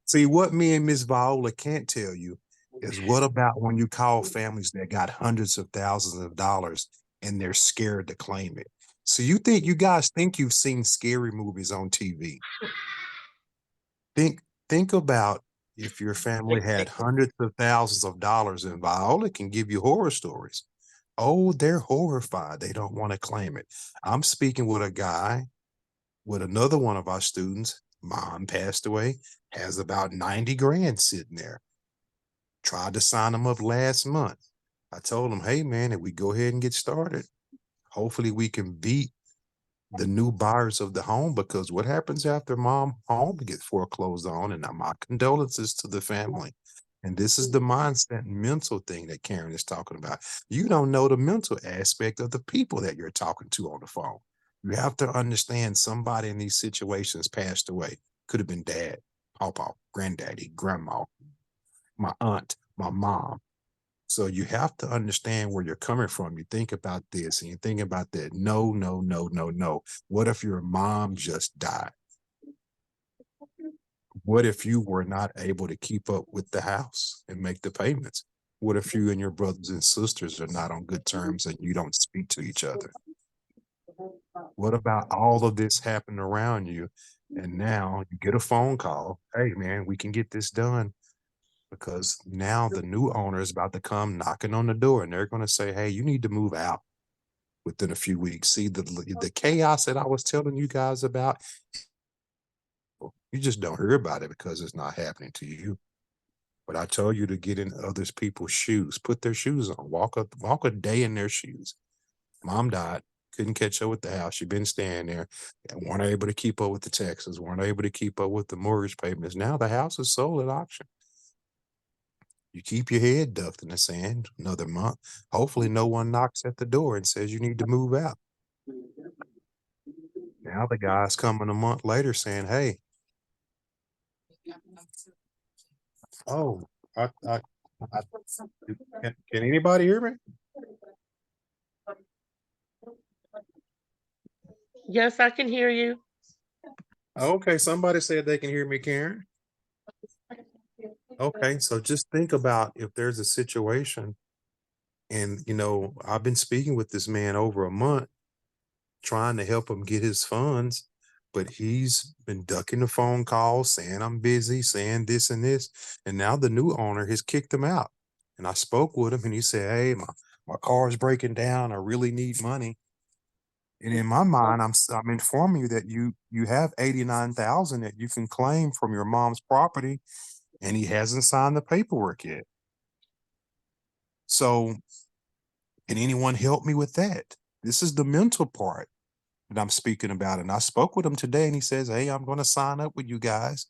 see what me and Miss Viola can't tell you is, what about when you call families that got hundreds of thousands of dollars and they're scared to claim it? So you guys think you've seen scary movies on TV. Think about if your family had hundreds of thousands of dollars, and Viola can give you horror stories. Oh, they're horrified. They don't want to claim it. I'm speaking with a guy, with another one of our students. Mom passed away, has about 90 grand sitting there. Tried to sign him up last month. I told him, hey man, if we go ahead and get started, hopefully we can beat the new buyers of the home, because what happens after mom home gets foreclosed on? And my condolences to the family. And this is the mindset and mental thing that Karen is talking about. You don't know the mental aspect of the people that you're talking to on the phone. You have to understand, somebody in these situations passed away. Could have been dad, papa, granddaddy, grandma, my aunt, my mom. So you have to understand where you're coming from. You think about this and you think about that. No, no, no, no, no. What if your mom just died? What if you were not able to keep up with the house and make the payments? What if you and your brothers and sisters are not on good terms and you don't speak to each other? What about all of this happening around you? And now you get a phone call. Hey, man, we can get this done. Because now the new owner is about to come knocking on the door, and they're going to say, hey, you need to move out within a few weeks. See, the chaos that I was telling you guys about, you just don't hear about it because it's not happening to you. But I told you to get in other people's shoes, put their shoes on, walk a day in their shoes. Mom died, couldn't catch up with the house. She'd been staying there, and weren't able to keep up with the taxes, weren't able to keep up with the mortgage payments. Now the house is sold at auction. You keep your head ducked in the sand another month. Hopefully no one knocks at the door and says you need to move out. Now the guy's coming a month later saying, hey, oh, I can anybody hear me? Yes, I can hear you. Okay, somebody said they can hear me, Karen. Okay, so just think about if there's a situation, and I've been speaking with this man over a month, trying to help him get his funds, but he's been ducking the phone calls, saying I'm busy, saying this and this, and now the new owner has kicked him out. And I spoke with him, and he said, "Hey, my car is breaking down. I really need money." And in my mind, I'm informing you that you have 89,000 that you can claim from your mom's property, and he hasn't signed the paperwork yet. So, can anyone help me with that? This is the mental part that I'm speaking about. And I spoke with him today, and he says, "Hey, I'm going to sign up with you guys."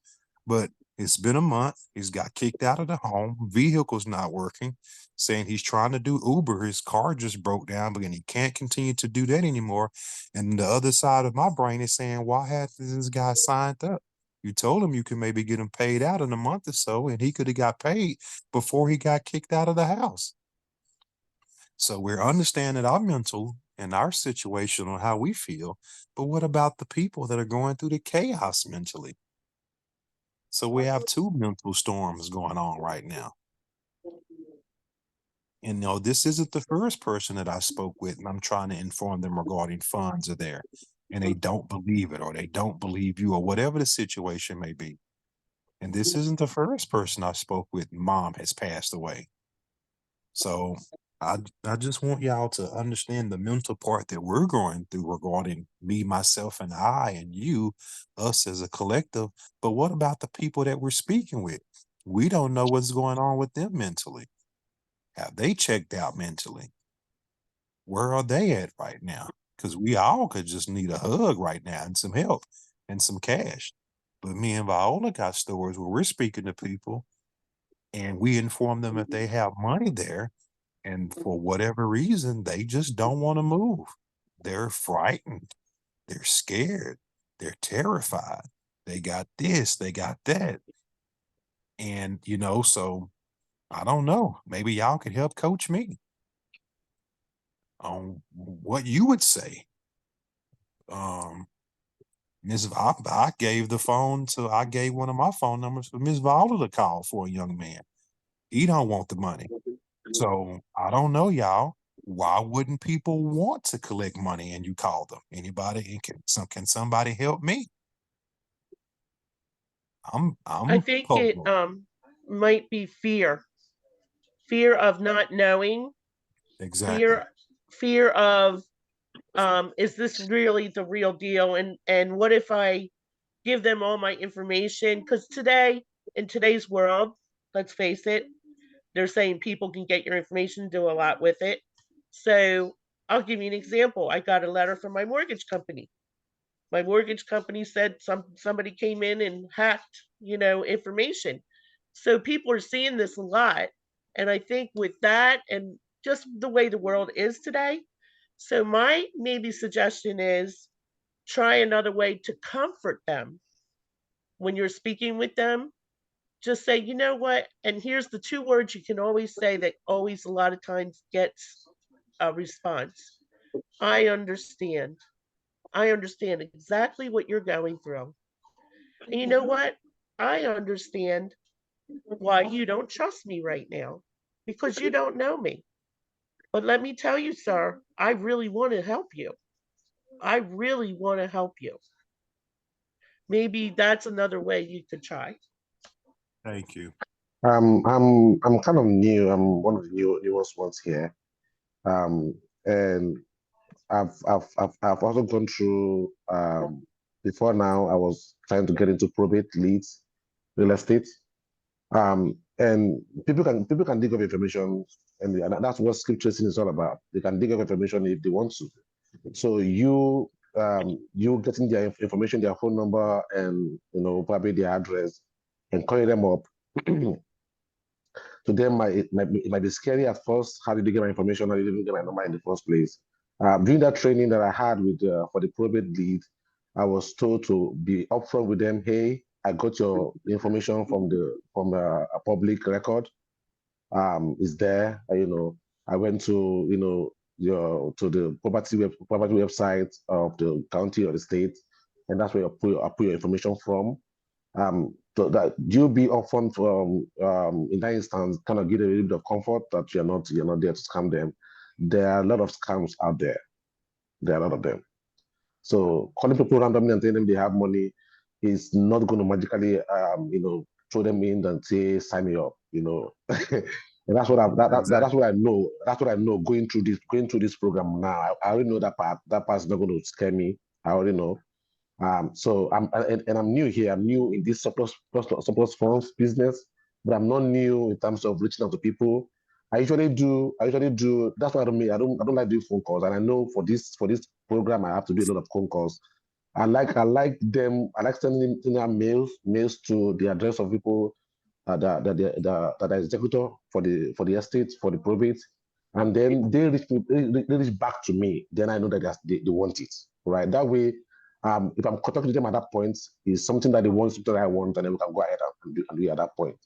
But it's been a month. He's got kicked out of the home. Vehicle's not working, saying he's trying to do Uber. His car just broke down, but he can't continue to do that anymore. And the other side of my brain is saying, why hasn't this guy signed up? You told him you can maybe get him paid out in a month or so, and he could have got paid before he got kicked out of the house. So we're understanding our mental and our situation on how we feel, but what about the people that are going through the chaos mentally? So we have two mental storms going on right now. And no, this isn't the first person that I spoke with, and I'm trying to inform them regarding funds are there, and they don't believe it, or they don't believe you, or whatever the situation may be. And this isn't the first person I spoke with. Mom has passed away. So I just want y'all to understand the mental part that we're going through regarding me, myself, and I, and you, us as a collective. But what about the people that we're speaking with? We don't know what's going on with them mentally. Have they checked out mentally? Where are they at right now? Because we all could just need a hug right now and some help and some cash. But me and Viola got stories where we're speaking to people and we inform them if they have money there, and for whatever reason, they just don't want to move. They're frightened. They're scared. They're terrified. They got this, they got that. And, so I don't know. Maybe y'all could help coach me on what you would say. Ms. I gave I gave one of my phone numbers for Ms. Viola to call for a young man. He don't want the money. So I don't know, y'all. Why wouldn't people want to collect money and you call them? Anybody? Can somebody help me? I I'm think it puzzled. might be fear of not knowing, Exactly. fear of is this really the real deal, and what if I give them all my information? Because in today's world, let's face it, they're saying people can get your information, do a lot with it. So I'll give you an example. I got a letter from my mortgage company. My mortgage company said somebody came in and hacked, information. So people are seeing this a lot. And I think with that and just the way the world is today, so my maybe suggestion is try another way to comfort them when you're speaking with them. Just say, you know what? And here's the two words you can always say that always a lot of times gets a response. I understand. I understand exactly what you're going through. And you know what? I understand why you don't trust me right now because you don't know me. But let me tell you, sir, I really want to help you. I really want to help you. Maybe that's another way you could try. Thank you. I'm kind of new. I'm one of the newest ones here. And I've also gone through before now I was trying to get into probate leads, real estate. And people can dig up information, and that's what skip tracing is all about. They can dig up information if they want to. So you getting their information, their phone number, and probably their address, and calling them up. To them, it might be scary at first. How did you get my information? How did you get my number in the first place? During that training that I had with for the probate lead, I was told to be upfront with them. Hey, I got your information from a public record. Is there? I went to to the property website of the county or the state, and that's where I put your information from. So that you be upfront from in that instance, kind of give a little bit of comfort that you're not there to scam them. There are a lot of scams out there. There are a lot of them. So calling people randomly and telling them they have money is not going to magically throw them in and say sign me up. And that's what that's what I know. That's what I know going through this program now. I already know that part. That part's not going to scare me. I already know. So I'm new here. I'm new in this surplus funds business, but I'm not new in terms of reaching out to people. I usually do. That's why I don't like doing phone calls. And I know for this program, I have to do a lot of phone calls. I like them. I like sending them mails to the address of people that are executor for the estate, for the probate, and then they reach back to me. Then I know that they want it, right? That way, if I'm contacting them at that point, is something that they want, something that I want, and then we can go ahead and do it at that point.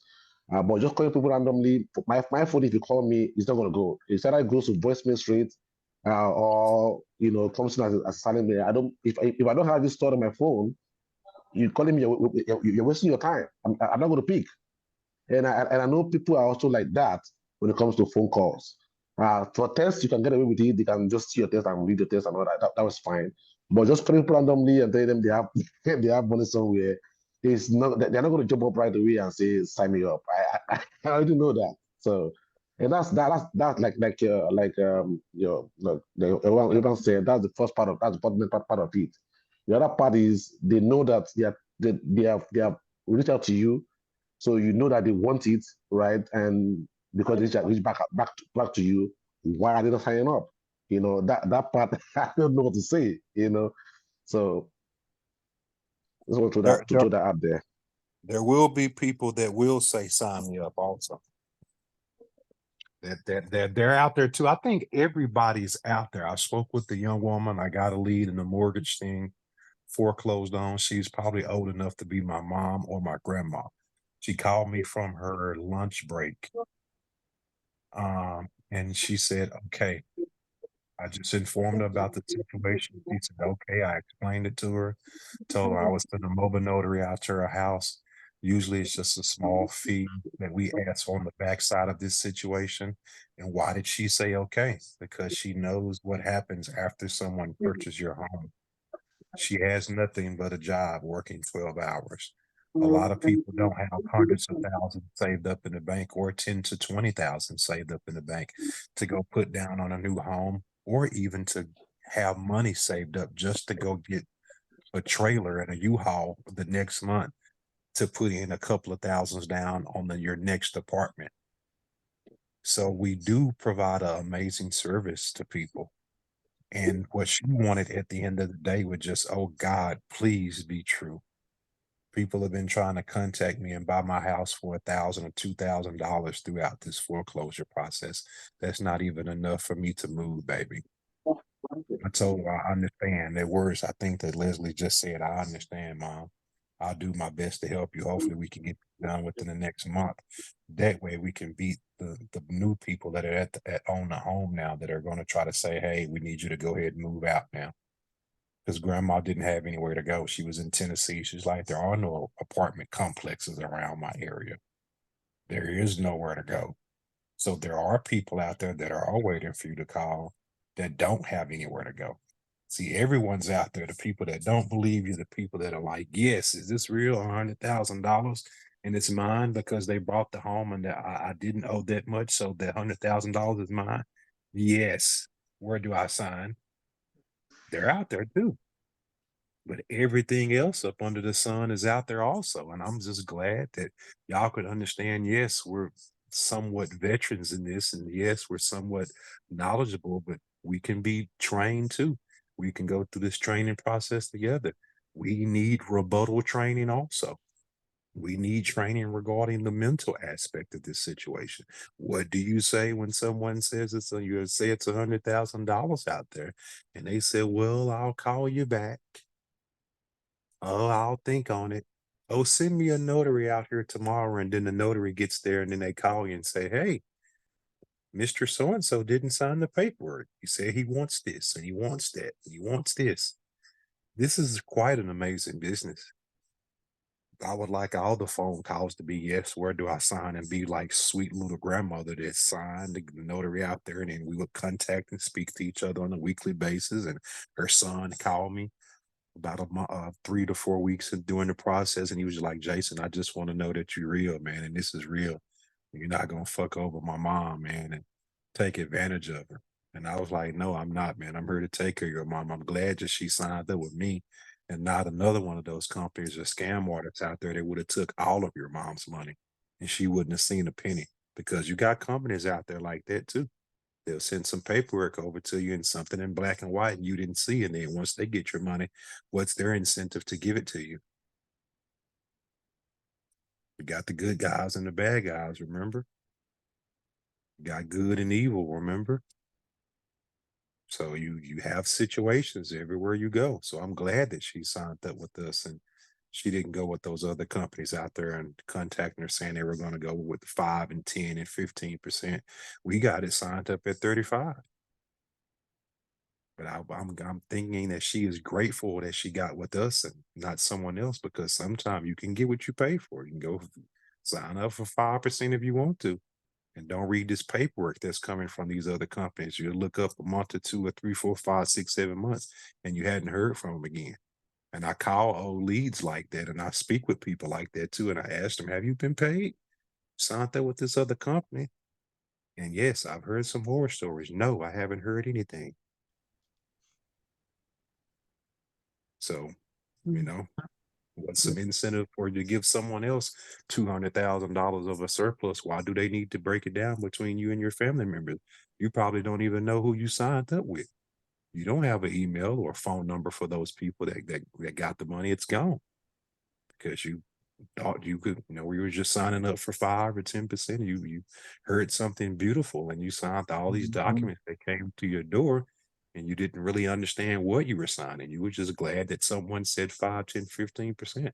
But just calling people randomly, my phone, if you call me, it's not going to go. It's either it goes to voicemail straight, or comes in as silent mail. If I don't have this stored on my phone, you calling me, you're wasting your time. I'm not going to pick. And I know people are also like that when it comes to phone calls. For tests, you can get away with it. They can just see your test and read the test and all that. That was fine. But just calling people randomly and telling them they have they have money somewhere, is not. They're not going to jump up right away and say sign me up. I already know that. So, and that's everyone said, that's the first part of that's the important part of it. The other part is they know that they have reached out to you, so you know that they want it, right? And because they reach back to you, why are they not signing up? That part I don't know what to say. So just want to throw that out there. There will be people that will say sign me up also. They're out there too. I think everybody's out there. I spoke with the young woman. I got a lead in the mortgage thing, foreclosed on. She's probably old enough to be my mom or my grandma. She called me from her lunch break. And she said, okay. I just informed her about the situation. She said, okay. I explained it to her, told her I was putting a mobile notary out to her house. Usually it's just a small fee that we ask on the backside of this situation. And why did she say okay? Because she knows what happens after someone purchases your home. She has nothing but a job working 12 hours. A lot of people don't have hundreds of thousands saved up in the bank, or 10 to 20,000 saved up in the bank to go put down on a new home, or even to have money saved up just to go get a trailer and a U-Haul the next month to put in a couple of thousands down on your next apartment. So we do provide an amazing service to people. And what she wanted at the end of the day was just, oh God, please be true. People have been trying to contact me and buy my house for $1,000 or $2,000 throughout this foreclosure process. That's not even enough for me to move, baby. I told her I understand. Their words, I think that Leslie just said, I understand, Mom. I'll do my best to help you. Hopefully we can get done within the next month. That way we can beat the new people that are own the home now that are going to try to say, hey, we need you to go ahead and move out now. Because grandma didn't have anywhere to go. She was in Tennessee. She's like, there are no apartment complexes around my area. There is nowhere to go. So there are people out there that are all waiting for you to call that don't have anywhere to go. See, everyone's out there. The people that don't believe you, the people that are like, yes, is this real? $100,000 and it's mine because they bought the home and I didn't owe that much. So that $100,000 is mine. Yes. Where do I sign? They're out there too. But everything else up under the sun is out there also. And I'm just glad that y'all could understand, yes, we're somewhat veterans in this, and yes, we're somewhat knowledgeable, but we can be trained too. We can go through this training process together. We need rebuttal training also. We need training regarding the mental aspect of this situation. What do you say when someone says you say it's $100,000 out there, and they say, "Well, I'll call you back. Oh, I'll think on it. Oh, send me a notary out here tomorrow," and then the notary gets there, and then they call you and say, "Hey, Mr. So and so didn't sign the paperwork. He said he wants this, and he wants that, and he wants this." This is quite an amazing business. I would like all the phone calls to be, yes, where do I sign, and be like sweet little grandmother that signed the notary out there, and then we would contact and speak to each other on a weekly basis. And her son called me about 3 to 4 weeks and during the process, and he was like, "Jason, I just want to know that you're real, man, and this is real. You're not gonna fuck over my mom, man, and take advantage of her." And I was like, "No, I'm not, man. I'm here to take care of your mom. I'm glad that she signed up with me and not another one of those companies or scam artists out there that would have took all of your mom's money and she wouldn't have seen a penny." Because you got companies out there like that too. They'll send some paperwork over to you and something in black and white and you didn't see. And then once they get your money, what's their incentive to give it to you? You got the good guys and the bad guys, remember? You got good and evil, remember? So you have situations everywhere you go. So I'm glad that she signed up with us, and she didn't go with those other companies out there and contacting her saying they were going to go with 5 and 10 and 15%. We got it signed up at 35. But I'm thinking that she is grateful that she got with us and not someone else, because sometimes you can get what you pay for. You can go sign up for 5% if you want to, and don't read this paperwork that's coming from these other companies. You'll look up a month or 2 or 3, 4, 5, 6, 7 months, and you hadn't heard from them again. And I call old leads like that, and I speak with people like that too. And I ask them, "Have you been paid? Signed up with this other company?" And yes, I've heard some horror stories. No, I haven't heard anything. So, you know, what's some incentive for you to give someone else $200,000 of a surplus? Why do they need to break it down between you and your family members? You probably don't even know who you signed up with. You don't have an email or phone number for those people that got the money. It's gone because you thought you could, we were just signing up for 5 or 10%. You heard something beautiful and you signed all these documents that came to your door, and you didn't really understand what you were signing. You were just glad that someone said 5, 10, 15%.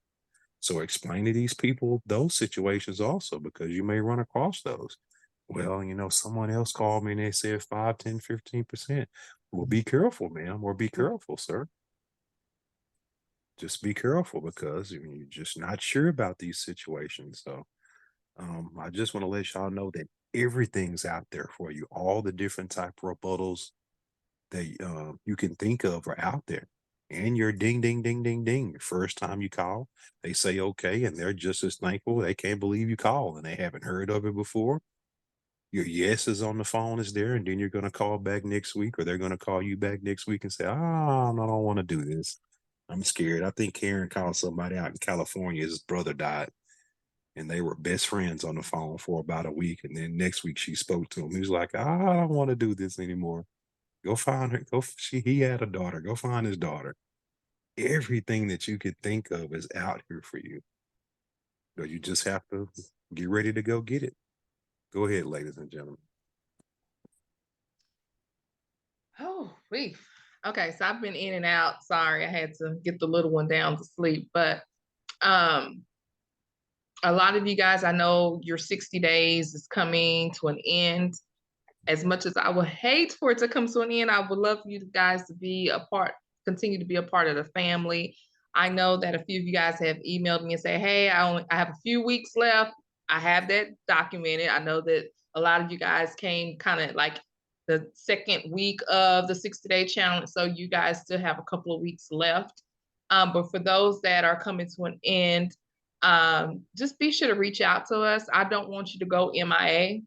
So explain to these people those situations also, because you may run across those. Well, someone else called me and they said 5, 10, 15%. Well, be careful, ma'am, or be careful, sir. Just be careful, because you're just not sure about these situations. So I just want to let y'all know that everything's out there for you. All the different type of rebuttals that you can think of are out there. And your ding, ding, ding, ding, ding. The first time you call, they say okay, and they're just as thankful. They can't believe you called and they haven't heard of it before. Your yes is on the phone is there, and then you're going to call back next week, or they're going to call you back next week and say, "Oh, no, I don't want to do this. I'm scared." I think Karen called somebody out in California. His brother died, and they were best friends on the phone for about a week. And then next week she spoke to him. He was like, "I don't want to do this anymore. Go find her. He had a daughter. Go find his daughter." Everything that you could think of is out here for you. But you just have to get ready to go get it. Go ahead, ladies and gentlemen. Oh, okay. So I've been in and out. Sorry, I had to get the little one down to sleep. But a lot of you guys, I know your 60 days is coming to an end. As much as I would hate for it to come to an end, I would love for you guys to be a part, continue to be a part of the family. I know that a few of you guys have emailed me and say, "Hey, I have a few weeks left." I have that documented. I know that a lot of you guys came kind of like the second week of the 60-day challenge, so you guys still have a couple of weeks left. But for those that are coming to an end, just be sure to reach out to us. I don't want you to go MIA.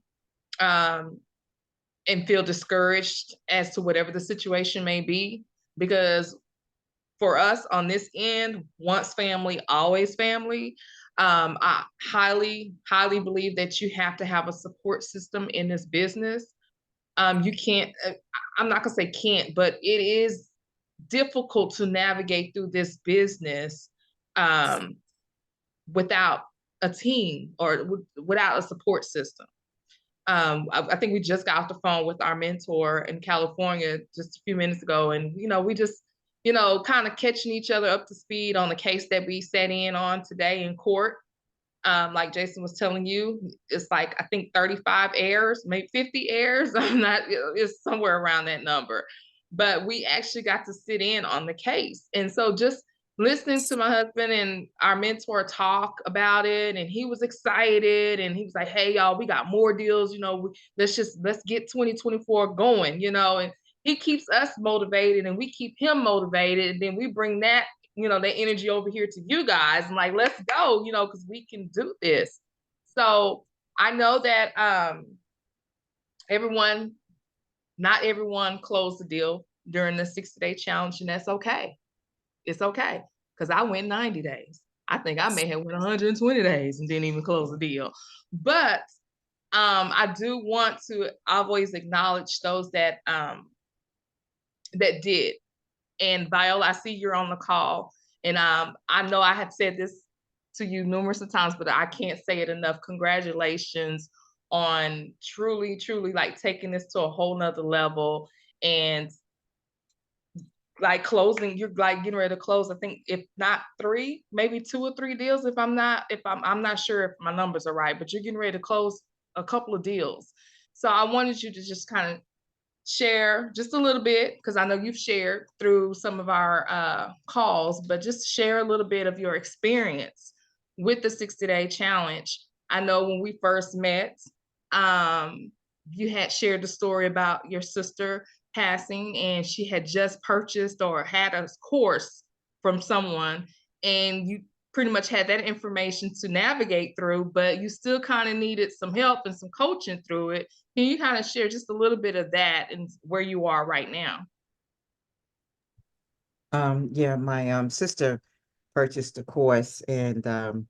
And feel discouraged as to whatever the situation may be, because for us on this end, once family, always family. I highly, highly believe that you have to have a support system in this business. You can't, I'm not gonna say can't, but it is difficult to navigate through this business without a team or without a support system. I think we just got off the phone with our mentor in California just a few minutes ago, and we just kind of catching each other up to speed on the case that we sat in on today in court. Like Jason was telling you, it's like I think 35 errors, maybe 50 errors. I'm not, it's somewhere around that number. But we actually got to sit in on the case, and so just listening to my husband and our mentor talk about it, and he was excited, and he was like, "Hey, y'all, we got more deals. Let's get 2024 going. And he keeps us motivated, and we keep him motivated, and then we bring that that energy over here to you guys and like, let's go, because we can do this. So I know that not everyone closed the deal during the 60-day challenge, and that's okay. It's okay, because I went 90 days. I think I may have went 120 days and didn't even close the deal. But I do want to always acknowledge those that did. And Viola, I see you're on the call, and I know I have said this to you numerous of times, but I can't say it enough. Congratulations on truly, truly like taking this to a whole nother level, and like closing. You're like getting ready to close, I think, if not 3, maybe 2 or 3 deals. I'm not sure if my numbers are right, but you're getting ready to close a couple of deals. So I wanted you to just kind of share just a little bit, because I know you've shared through some of our calls, but just share a little bit of your experience with the 60-day challenge. I know when we first met, you had shared the story about your sister passing, and she had just purchased or had a course from someone, and you pretty much had that information to navigate through, but you still kind of needed some help and some coaching through it. Can you kind of share just a little bit of that and where you are right now? Yeah, my sister purchased a course, and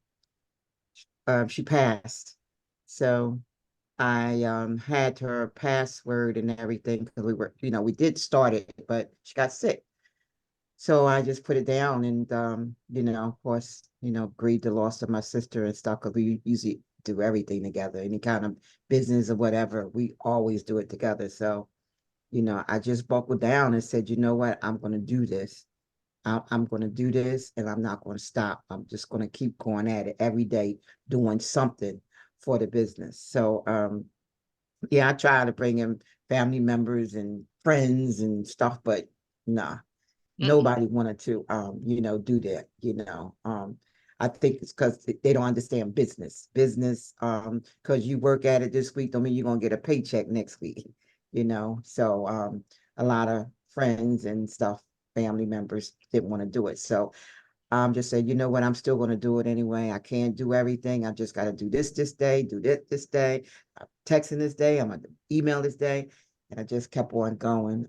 she passed. So I had her password and everything, because we did start it, but she got sick. So I just put it down, and of course, grieved the loss of my sister and stuff, because we usually do everything together, any kind of business or whatever, we always do it together. So, I just buckled down and said, you know what, I'm going to do this. I'm going to do this, and I'm not going to stop. I'm just going to keep going at it every day, doing something for the business. So, yeah, I try to bring in family members and friends and stuff, but nah, nobody wanted to, do that, I think it's because they don't understand business, because you work at it this week don't mean you're going to get a paycheck next week, so a lot of friends and stuff, family members didn't want to do it. So I'm just saying, you know what, I'm still going to do it anyway. I can't do everything. I just got to do this day, do this day. I'm texting this day, I'm going to email this day. And I just kept on going.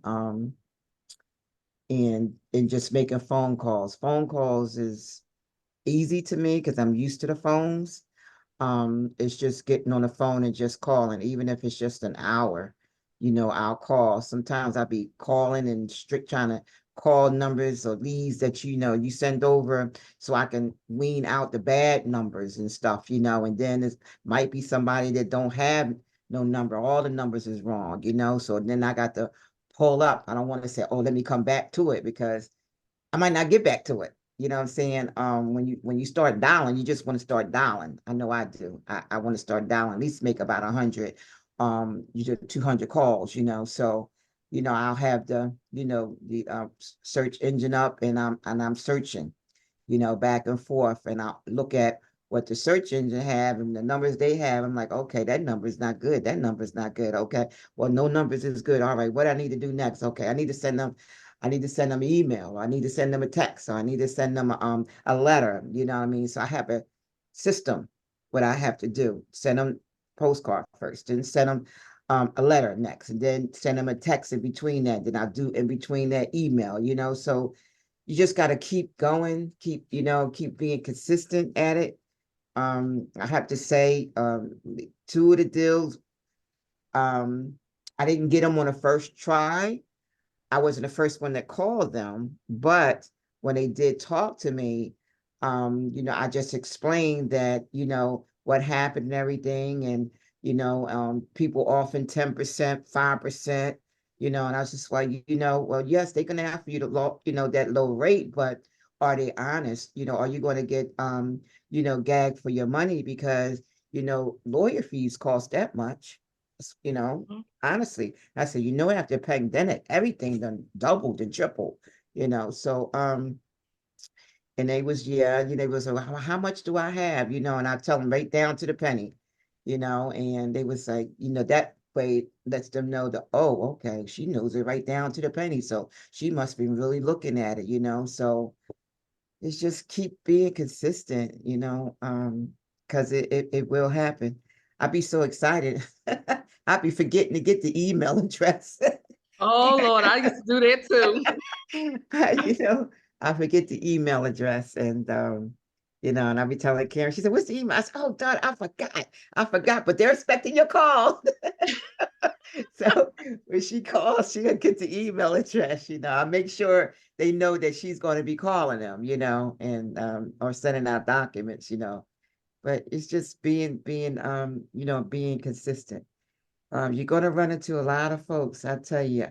And just making phone calls. Phone calls is easy to me because I'm used to the phones. It's just getting on the phone and just calling, even if it's just an hour, I'll call. Sometimes I'll be calling and trying to call numbers or leads that you send over, so I can wean out the bad numbers and stuff, and then it might be somebody that don't have no number. All the numbers is wrong, so then I got to pull up. I don't want to say, oh, let me come back to it, because I might not get back to it. You know what I'm saying? When you start dialing, you just want to start dialing. I know I do. I want to start dialing, at least make about 100, you do 200 calls, so, I'll have the search engine up, and I'm searching, back and forth, and I'll look at what the search engine have and the numbers they have. I'm like, okay, that number is not good. That number is not good. Okay, well, no numbers is good. All right, what I need to do next? Okay, I need to send them an email, or I need to send them a text, or I need to send them a letter. You know what I mean? So I have a system what I have to do. Send them postcard first, then send them a letter next, and then send them a text in between that. Then I'll do in between that email. So you just got to keep going, keep being consistent at it. I have to say, two of the deals, I didn't get them on the first try. I wasn't the first one that called them, but when they did talk to me, I just explained that, what happened and everything. And, people often 10%, 5%, and I was just like, well, yes, they're going to offer you the low, that low rate, but are they honest? Are you going to get, gagged for your money? Because, lawyer fees cost that much, Mhm. honestly. I said, after the pandemic, everything done doubled and tripled, so and they was, they was like, how much do I have? And I tell them right down to the penny, and they was like, that way lets them know that, oh, okay, she knows it right down to the penny. So she must be really looking at it, so it's just keep being consistent, because it will happen. I'd be so excited. I'd be forgetting to get the email address. Oh Lord, I used to do that too. you know, I forget the email address, and and I'll be telling Karen, she said, what's the email? I said, oh God, I forgot, but they're expecting your call. So when she calls, she'll get the email address, I make sure they know that she's going to be calling them, and or sending out documents, but it's just being consistent. You're going to run into a lot of folks, I tell you.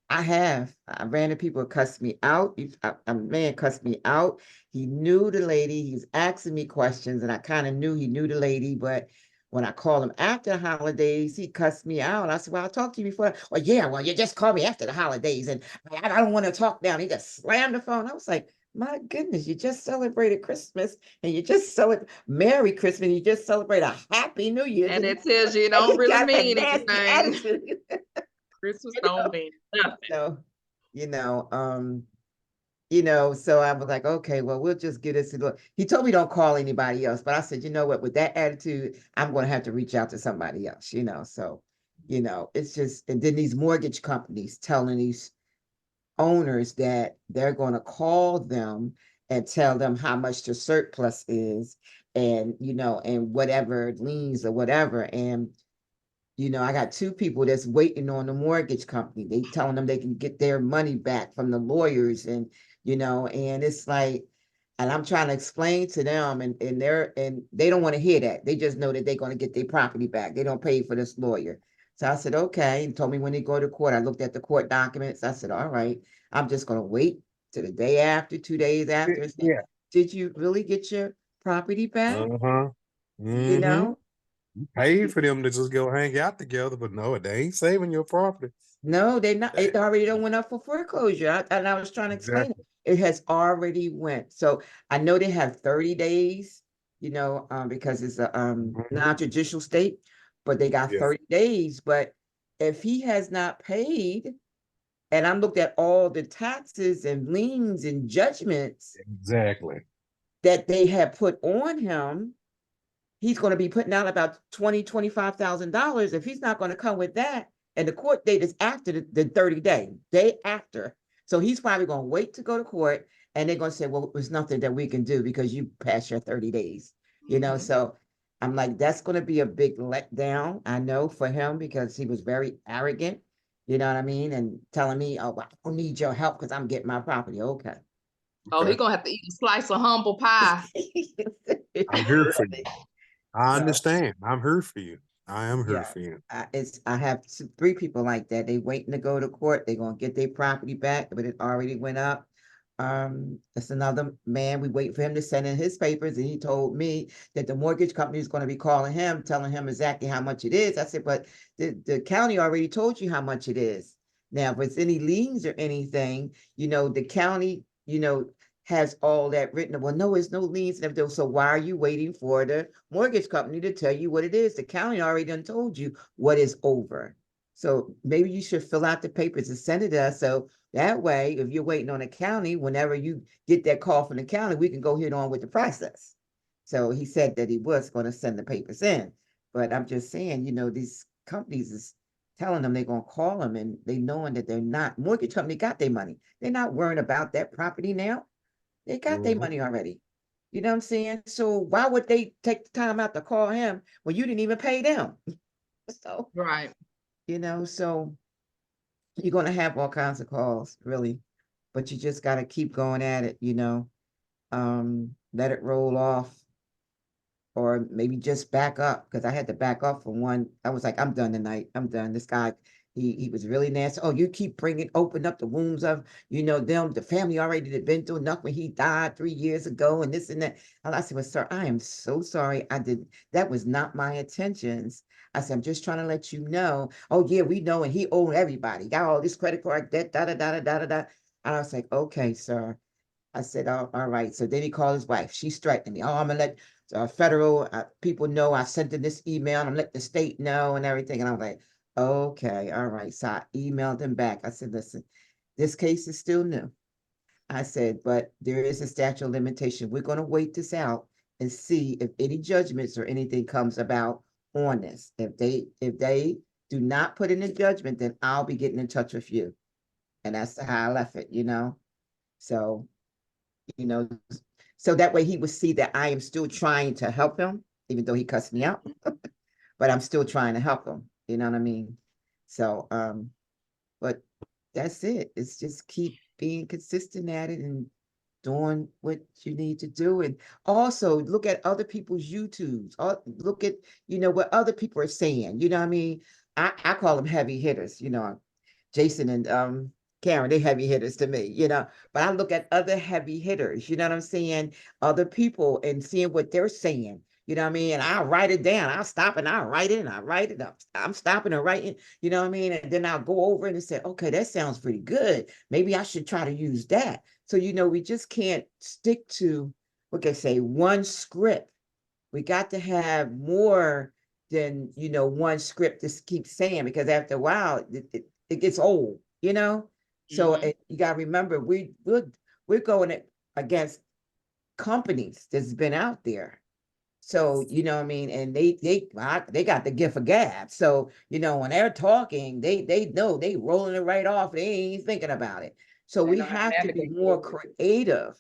I ran into people who cussed me out. A man cussed me out. He knew the lady. He was asking me questions, and I kind of knew he knew the lady. But when I called him after the holidays, he cussed me out. I said, well, I talked to you before. Well, yeah, well, you just called me after the holidays, and I don't want to talk now. And he just slammed the phone. I was like, my goodness, you just celebrated Christmas, and you just celebrate Merry Christmas. You just celebrate a Happy New Year's, And and it tells you it and don't he really got that mean nasty anything. attitude. Christmas You don't know? mean nothing. So, you know, um, so I was like, okay, well, we'll just get this. He told me don't call anybody else, but I said, you know what, with that attitude, I'm going to have to reach out to somebody else, so, it's just, and then these mortgage companies telling these owners that they're going to call them and tell them how much the surplus is, and, and whatever liens or whatever. And I got two people that's waiting on the mortgage company. They telling them they can get their money back from the lawyers, and and it's like, and I'm trying to explain to them, and they don't want to hear that. They just know that they're going to get their property back. They don't pay for this lawyer. So I said, okay, and told me when they go to court. I looked at the court documents. I said, all right, I'm just going to wait to the day after, 2 days after, and say, Yeah. did you really get your property back? Uh-huh. You Mm-hmm. know? Pay for them to just go hang out together, but no, they ain't saving your property. No, they not. They- It already done went up for foreclosure. And I was trying to explain it. Exactly. It has already went. So I know they have 30 days, because it's a Mhm. non-judicial state, but they got Yeah, 30 days. But if he has not paid, and I looked at all the taxes and liens and judgments exactly. that they have put on him, he's going to be putting out about $25,000 if he's not going to come with that. And the court date is after the 30 day after. So he's probably going to wait to go to court, and they're going to say, well, there's nothing that we can do because you passed your 30 days, Mhm. So I'm like, that's going to be a big letdown, I know, for him, because he was very arrogant, you know what I mean? And telling me, oh, I don't need your help because I'm getting my property. Okay. Oh, he Okay. gonna have to eat a slice of humble pie. I'm here for you. I So, understand. I'm here for you. I am here yeah, for you. I have three people like that. They waiting to go to court. They're gonna get their property back, but it already went up. It's another man. We wait for him to send in his papers, and he told me that the mortgage company is going to be calling him, telling him exactly how much it is. I said, but the county already told you how much it is. Now, if it's any liens or anything, the county, has all that written. Well, no, it's no liens and everything. So why are you waiting for the mortgage company to tell you what it is? The county already done told you what is over. So maybe you should fill out the papers and send it to us. So that way, if you're waiting on the county, whenever you get that call from the county, we can go ahead on with the process. So he said that he was going to send the papers in. But I'm just saying, these companies is telling them they're going to call them, and they knowing that they're not. Mortgage company got their money. They're not worrying about that property now. They got their money already. You know what I'm saying? So why would they take the time out to call him when you didn't even pay them? So, Right. you know, so you're going to have all kinds of calls, really, but you just got to keep going at it, you know, let it roll off, or maybe just back up, because I had to back up from one. I was like, I'm done tonight. I'm done. This guy, he was really nasty. Oh, you keep open up the wounds of, you know, them, the family already had been through enough when he died 3 years ago and this and that. And I said, well, sir, I am so sorry. That was not my intentions. I said, I'm just trying to let you know. Oh, yeah, we know. And he owed everybody. Got all this credit card debt, da, da, da, da, da, da, da. And I was like, okay, sir. I said, oh, all right. So then he called his wife. She's threatening me. Oh, I'm going to let federal people know I sent in this email. And I'm letting the state know and everything. And I'm like, okay, all right. So I emailed him back. I said, listen, this case is still new. I said, but there is a statute of limitation. We're going to wait this out and see if any judgments or anything comes about on this. If they do not put in a judgment, then I'll be getting in touch with you. And that's how I left it, you know? So, you know, so that way he would see that I am still trying to help him, even though he cussed me out, but I'm still trying to help him. You know what I mean? So, but that's it. It's just keep being consistent at it and doing what you need to do. And also look at other people's YouTubes. Look at, you know, what other people are saying. You know what I mean? I call them heavy hitters, you know. Jason and Karen, they heavy hitters to me, you know. But I look at other heavy hitters, you know what I'm saying? Other people and seeing what they're saying. You know what I mean? And I'll write it down. I'll stop and I'll write it and I write it up. I'm stopping and writing, you know what I mean? And then I'll go over it and say, okay, that sounds pretty good. Maybe I should try to use that. So, you know, we just can't stick to, what can I say, one script. We got to have more than, you know, one script to keep saying, because after a while, it gets old, you know? So you got to remember, we're going against companies that's been out there. So, you know what I mean? And they got the gift of gab. So, you know, when they're talking, they know they rolling it right off. They ain't thinking about it. So we have to be more creative,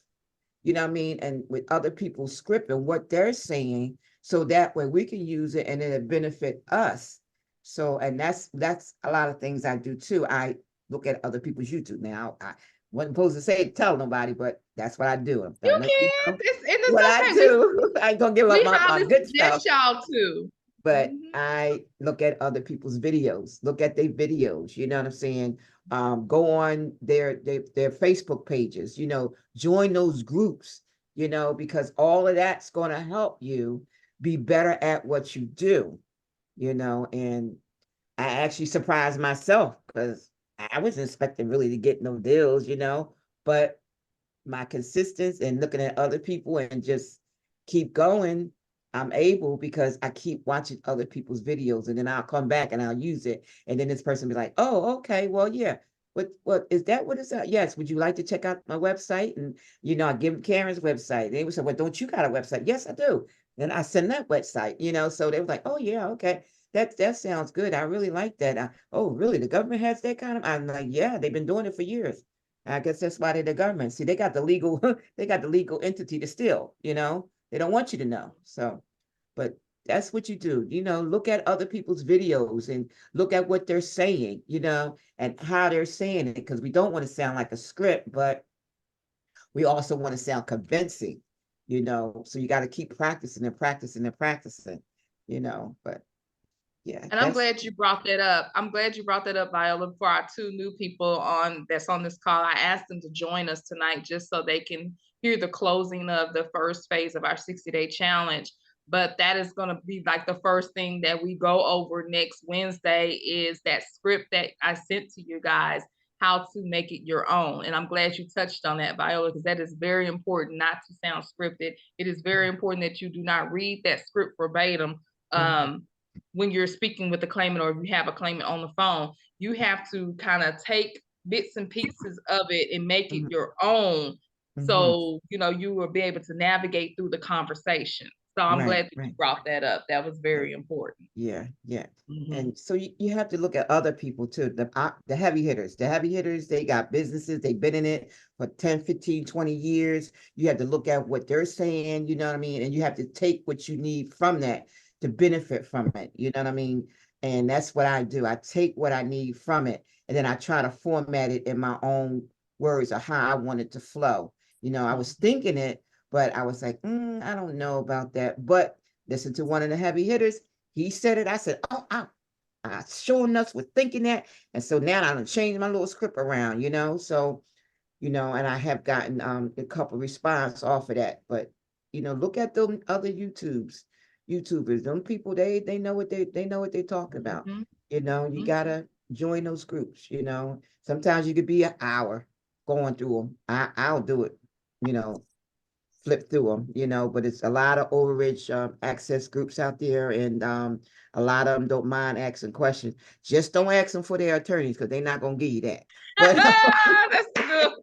you know what I mean? And with other people's script and what they're saying, so that way we can use it and it'll benefit us. So, and that's a lot of things I do too. I look at other people's YouTube now. I wasn't supposed to say tell nobody, but that's what I do. I'm You gonna let you can. know It's what I okay. do. I ain't gonna give up We my highly good suggest stuff, y'all to. but I look at other people's videos, look at their videos, you know what I'm saying? Go on their Facebook pages, you know, join those groups, you know, because all of that's going to help you be better at what you do, you know. And I actually surprised myself because I wasn't expecting really to get no deals, you know, but my consistency and looking at other people and just keep going, I'm able, because I keep watching other people's videos, and then I'll come back and I'll use it. And then this person be like, oh, okay, well, yeah. What is that? What is that? Yes. Would you like to check out my website? And, you know, I give them Karen's website. They would say, well, don't you got a website? Yes, I do. Then I send that website, you know, so they were like, oh yeah, okay. That sounds good. I really like that. Oh, really? The government has that kind of, I'm like, yeah, they've been doing it for years. I guess that's why they're the government. See, they got the legal, they got the legal entity to steal, you know, they don't want you to know. So, but that's what you do, you know, look at other people's videos and look at what they're saying, you know, and how they're saying it, because we don't want to sound like a script, but we also want to sound convincing, you know, so you got to keep practicing and practicing and practicing, you know, but yeah. And I'm glad you brought that up. I'm glad you brought that up, Viola, for our two new people that's on this call. I asked them to join us tonight just so they can hear the closing of the first phase of our 60-day challenge. But that is going to be like the first thing that we go over next Wednesday is that script that I sent to you guys, how to make it your own. And I'm glad you touched on that, Viola, because that is very important, not to sound scripted. It is very important that you do not read that script verbatim. When you're speaking with the claimant, or if you have a claimant on the phone, you have to kind of take bits and pieces of it and make it your own. So, you know, you will be able to navigate through the conversation. So I'm Right, glad that you right. brought that up. That was very important. Yeah, yeah. Mhm. And so you have to look at other people too, the heavy hitters. The heavy hitters, they got businesses, they've been in it for 10, 15, 20 years. You have to look at what they're saying, you know what I mean? And you have to take what you need from that to benefit from it, you know what I mean? And that's what I do. I take what I need from it, and then I try to format it in my own words of how I want it to flow. You know, I was thinking it, but I was like, I don't know about that. But listen to one of the heavy hitters. He said it. I said, oh, I sure enough was thinking that. And so now I done changed my little script around, you know. So, you know, and I have gotten a couple response off of that. But, you know, look at them other YouTubers. Them people, they know what they know what they're talking about. Mhm. You know, you Mhm. gotta join those groups, you know. Sometimes you could be an hour going through them. I'll do it, you know, flip through them, you know, but it's a lot of overage access groups out there, and a lot of them don't mind asking questions. Just don't ask them for their attorneys, because they're not going to give you that. But That's good.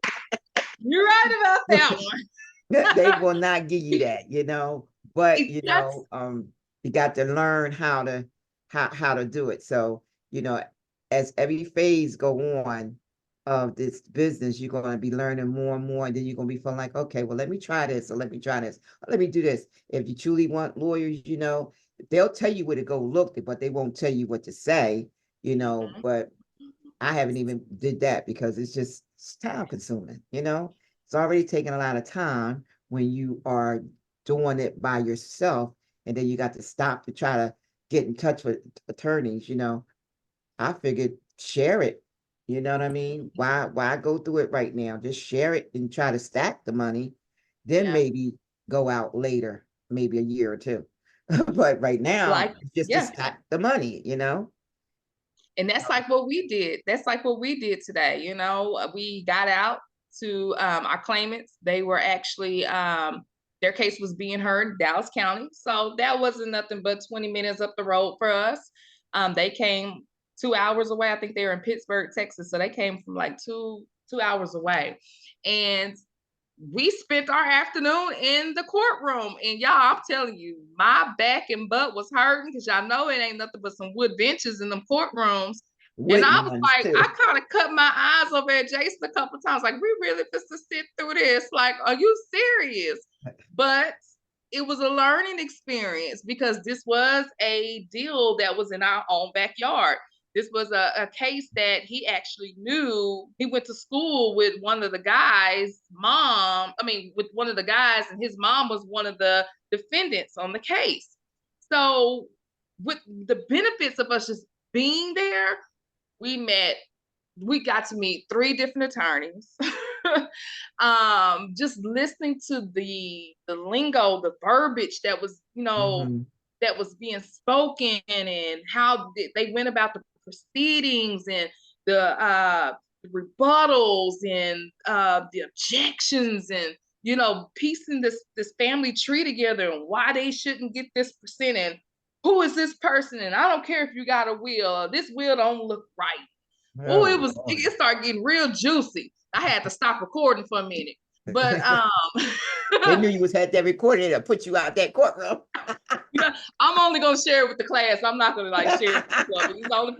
You're right about that one. they will not give you that, you know. But you That's know, you got to learn how to do it. So, you know, as every phase go on of this business, you're going to be learning more and more, and then you're going to be feeling like, okay, well, let me try this, or let me try this, or let me do this. If you truly want lawyers, you know, they'll tell you where to go look, but they won't tell you what to say, you know. But I haven't even did that because it's time consuming, you know. It's already taking a lot of time when you are doing it by yourself, and then you got to stop to try to get in touch with attorneys, you know. I figured share it. You know what I mean? Why go through it right now? Just share it and try to stack the money, then yeah. maybe go out later, maybe a year or two. But right now, Like, just to yeah. stack the money, you know? And that's like what we did. That's like what we did today. You know, we got out to our claimants. They were actually, their case was being heard in Dallas County. So that wasn't nothing but 20 minutes up the road for us. They came 2 hours away. I think they were in Pittsburgh, Texas. So they came from like two hours away. And we spent our afternoon in the courtroom, and y'all, I'm telling you, my back and butt was hurting, because y'all know it ain't nothing but some wood benches in them courtrooms. And I Wooden was ones like, too. I kind of cut my eyes over at Jason a couple times, like, we really supposed to sit through this? Like, are you serious? But it was a learning experience, because this was a deal that was in our own backyard. This was a case that he actually knew. He went to school with one of the guys' with one of the guys, and his mom was one of the defendants on the case. So, with the benefits of us just being there, we got to meet 3 different attorneys. Just listening to the lingo, the verbiage that was, that was being spoken, and how they went about the proceedings, and the rebuttals, and the objections, and piecing this family tree together, and why they shouldn't get this percent, and who is this person, and I don't care if you got a will, this will don't look right. Oh, Oh, Lord. it started getting real juicy. I had to stop recording for a minute. But They knew you was had that recorded and put you out that courtroom. I'm only gonna share it with the class. I'm not gonna share it with the It's only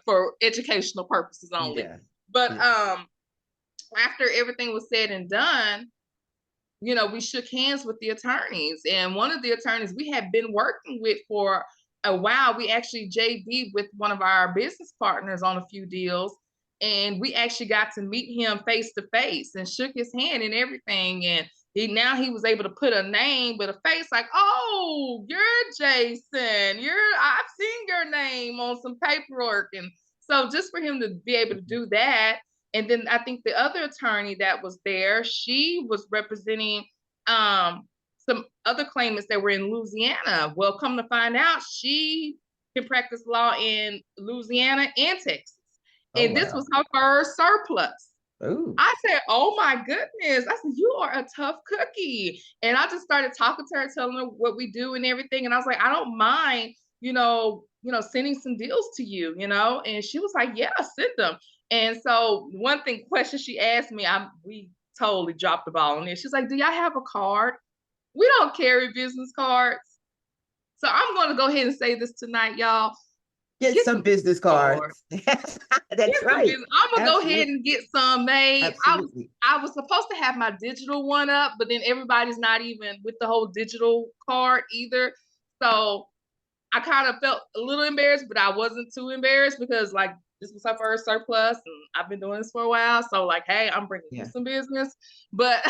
for educational purposes only. Yeah. But after everything was said and done, we shook hands with the attorneys, and one of the attorneys we had been working with for a while, we actually JV with one of our business partners on a few deals, and we actually got to meet him face to face and shook his hand and everything. And he was able to put a name with a face, like, oh, you're Jason. I've seen your name on some paperwork. And so just for him to be able to do that. And then I think the other attorney that was there, she was representing some other claimants that were in Louisiana. Well, come to find out, she can practice law in Louisiana and Texas. Oh, And this wow. was her first surplus. Ooh. I said, oh my goodness. I said, you are a tough cookie. And I just started talking to her, telling her what we do and everything. And I was like, I don't mind, sending some deals to you, And she was like, yeah, send them. And so question she asked me, we totally dropped the ball on it. She's like, do y'all have a card? we don't carry business cards. So I'm going to go ahead and say this tonight, y'all. Get some business cards. That's right. I'm gonna go ahead Absolutely. and get some made. Absolutely. I was supposed to have my digital one up, but then everybody's not even with the whole digital card either. So I kind of felt a little embarrassed, but I wasn't too embarrassed because like this was her first surplus and I've been doing this for a while. So like, hey, I'm bringing you some business. But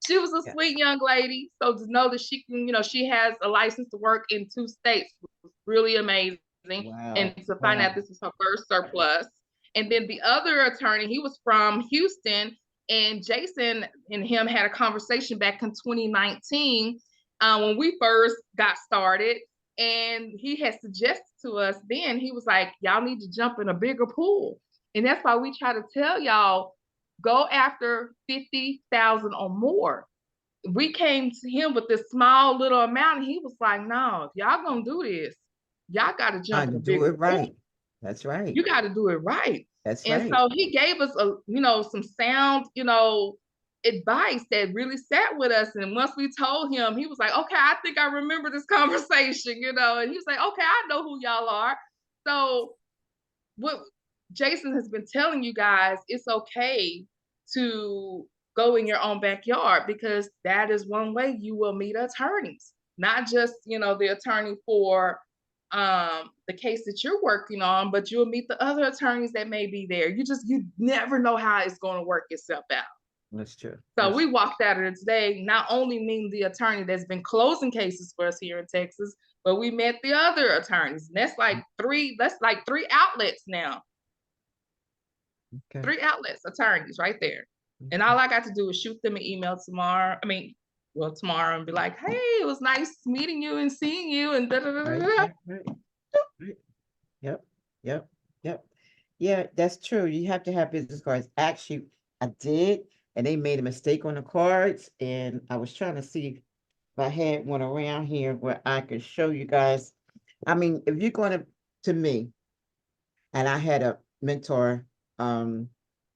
she was a sweet young lady. So to know that she can, you know, she has a license to work in 2 states was really amazing. Wow. And to find out this was her first surplus. And then the other attorney, he was from Houston, and Jason and him had a conversation back in 2019 when we first got started. And he had suggested to us then, he was like, y'all need to jump in a bigger pool. And that's why we try to tell y'all, go after 50,000 or more. We came to him with this small little amount, and he was like, no, if y'all gonna do this, y'all got to jump in a bigger do it right. pool. That's right. You got to do it right. That's and right. So he gave us a, you know, some sound, you know, advice that really sat with us. And once we told him, he was like, okay, I think I remember this conversation, you know, and he was like, okay, I know who y'all are. So what Jason has been telling you guys, it's okay to go in your own backyard, because that is one way you will meet attorneys, not just, you know, the attorney for the case that you're working on, but you'll meet the other attorneys that may be there. You never know how it's going to work itself out. That's true. So we walked out of it today, not only meeting the attorney that's been closing cases for us here in Texas, but we met the other attorneys. And that's like three outlets now. Okay. 3 outlets, attorneys right there. Okay. And all I got to do is shoot them an email tomorrow. Tomorrow, and be like, hey, it was nice meeting you and seeing you, and da da da da da. Right. Yep. Yeah, that's true. You have to have business cards. Actually, I did, and they made a mistake on the cards, and I was trying to see if I had one around here where I could show you guys. I mean, if you're going to me, and I had a mentor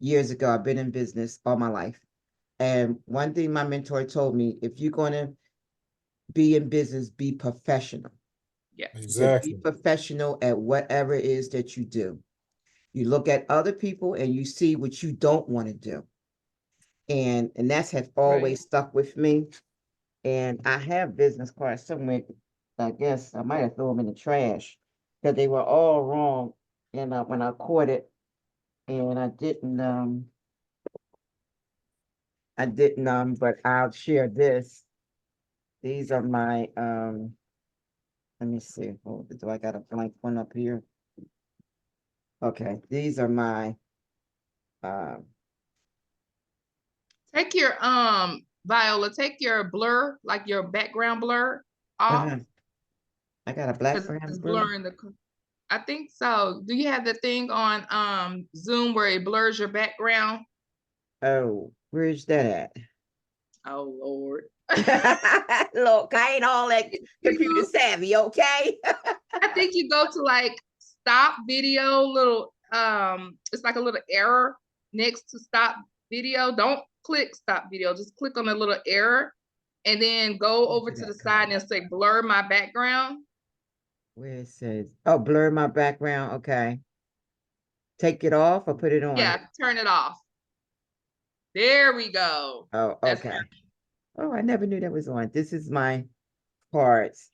years ago. I've been in business all my life. And one thing my mentor told me, if you're going to be in business, be professional. Yeah, exactly. Be professional at whatever it is that you do. You look at other people and you see what you don't want to do. And that has always stuck with me. And I have business cards somewhere. I guess I might have thrown them in the trash because they were all wrong. And when I caught it, and I didn't, but I'll share this. These are my, let me see. Oh, do I got a blank one up here? Okay, these are my, take your, Viola, take your blur, like your background blur off. I got a background blur in the, I think so. Do you have the thing on Zoom where it blurs your background? Oh, where's that at? Oh, Lord. Look, I ain't all that computer savvy, okay? I think you go to like stop video, little, it's like a little error next to stop video. Don't click stop video, just click on the little error and then go over to the side and say blur my background. Where it says, oh, blur my background, okay. Take it off or put it on? Yeah, turn it off. There we go. Oh, okay. Oh, I never knew that was on. This is my cards.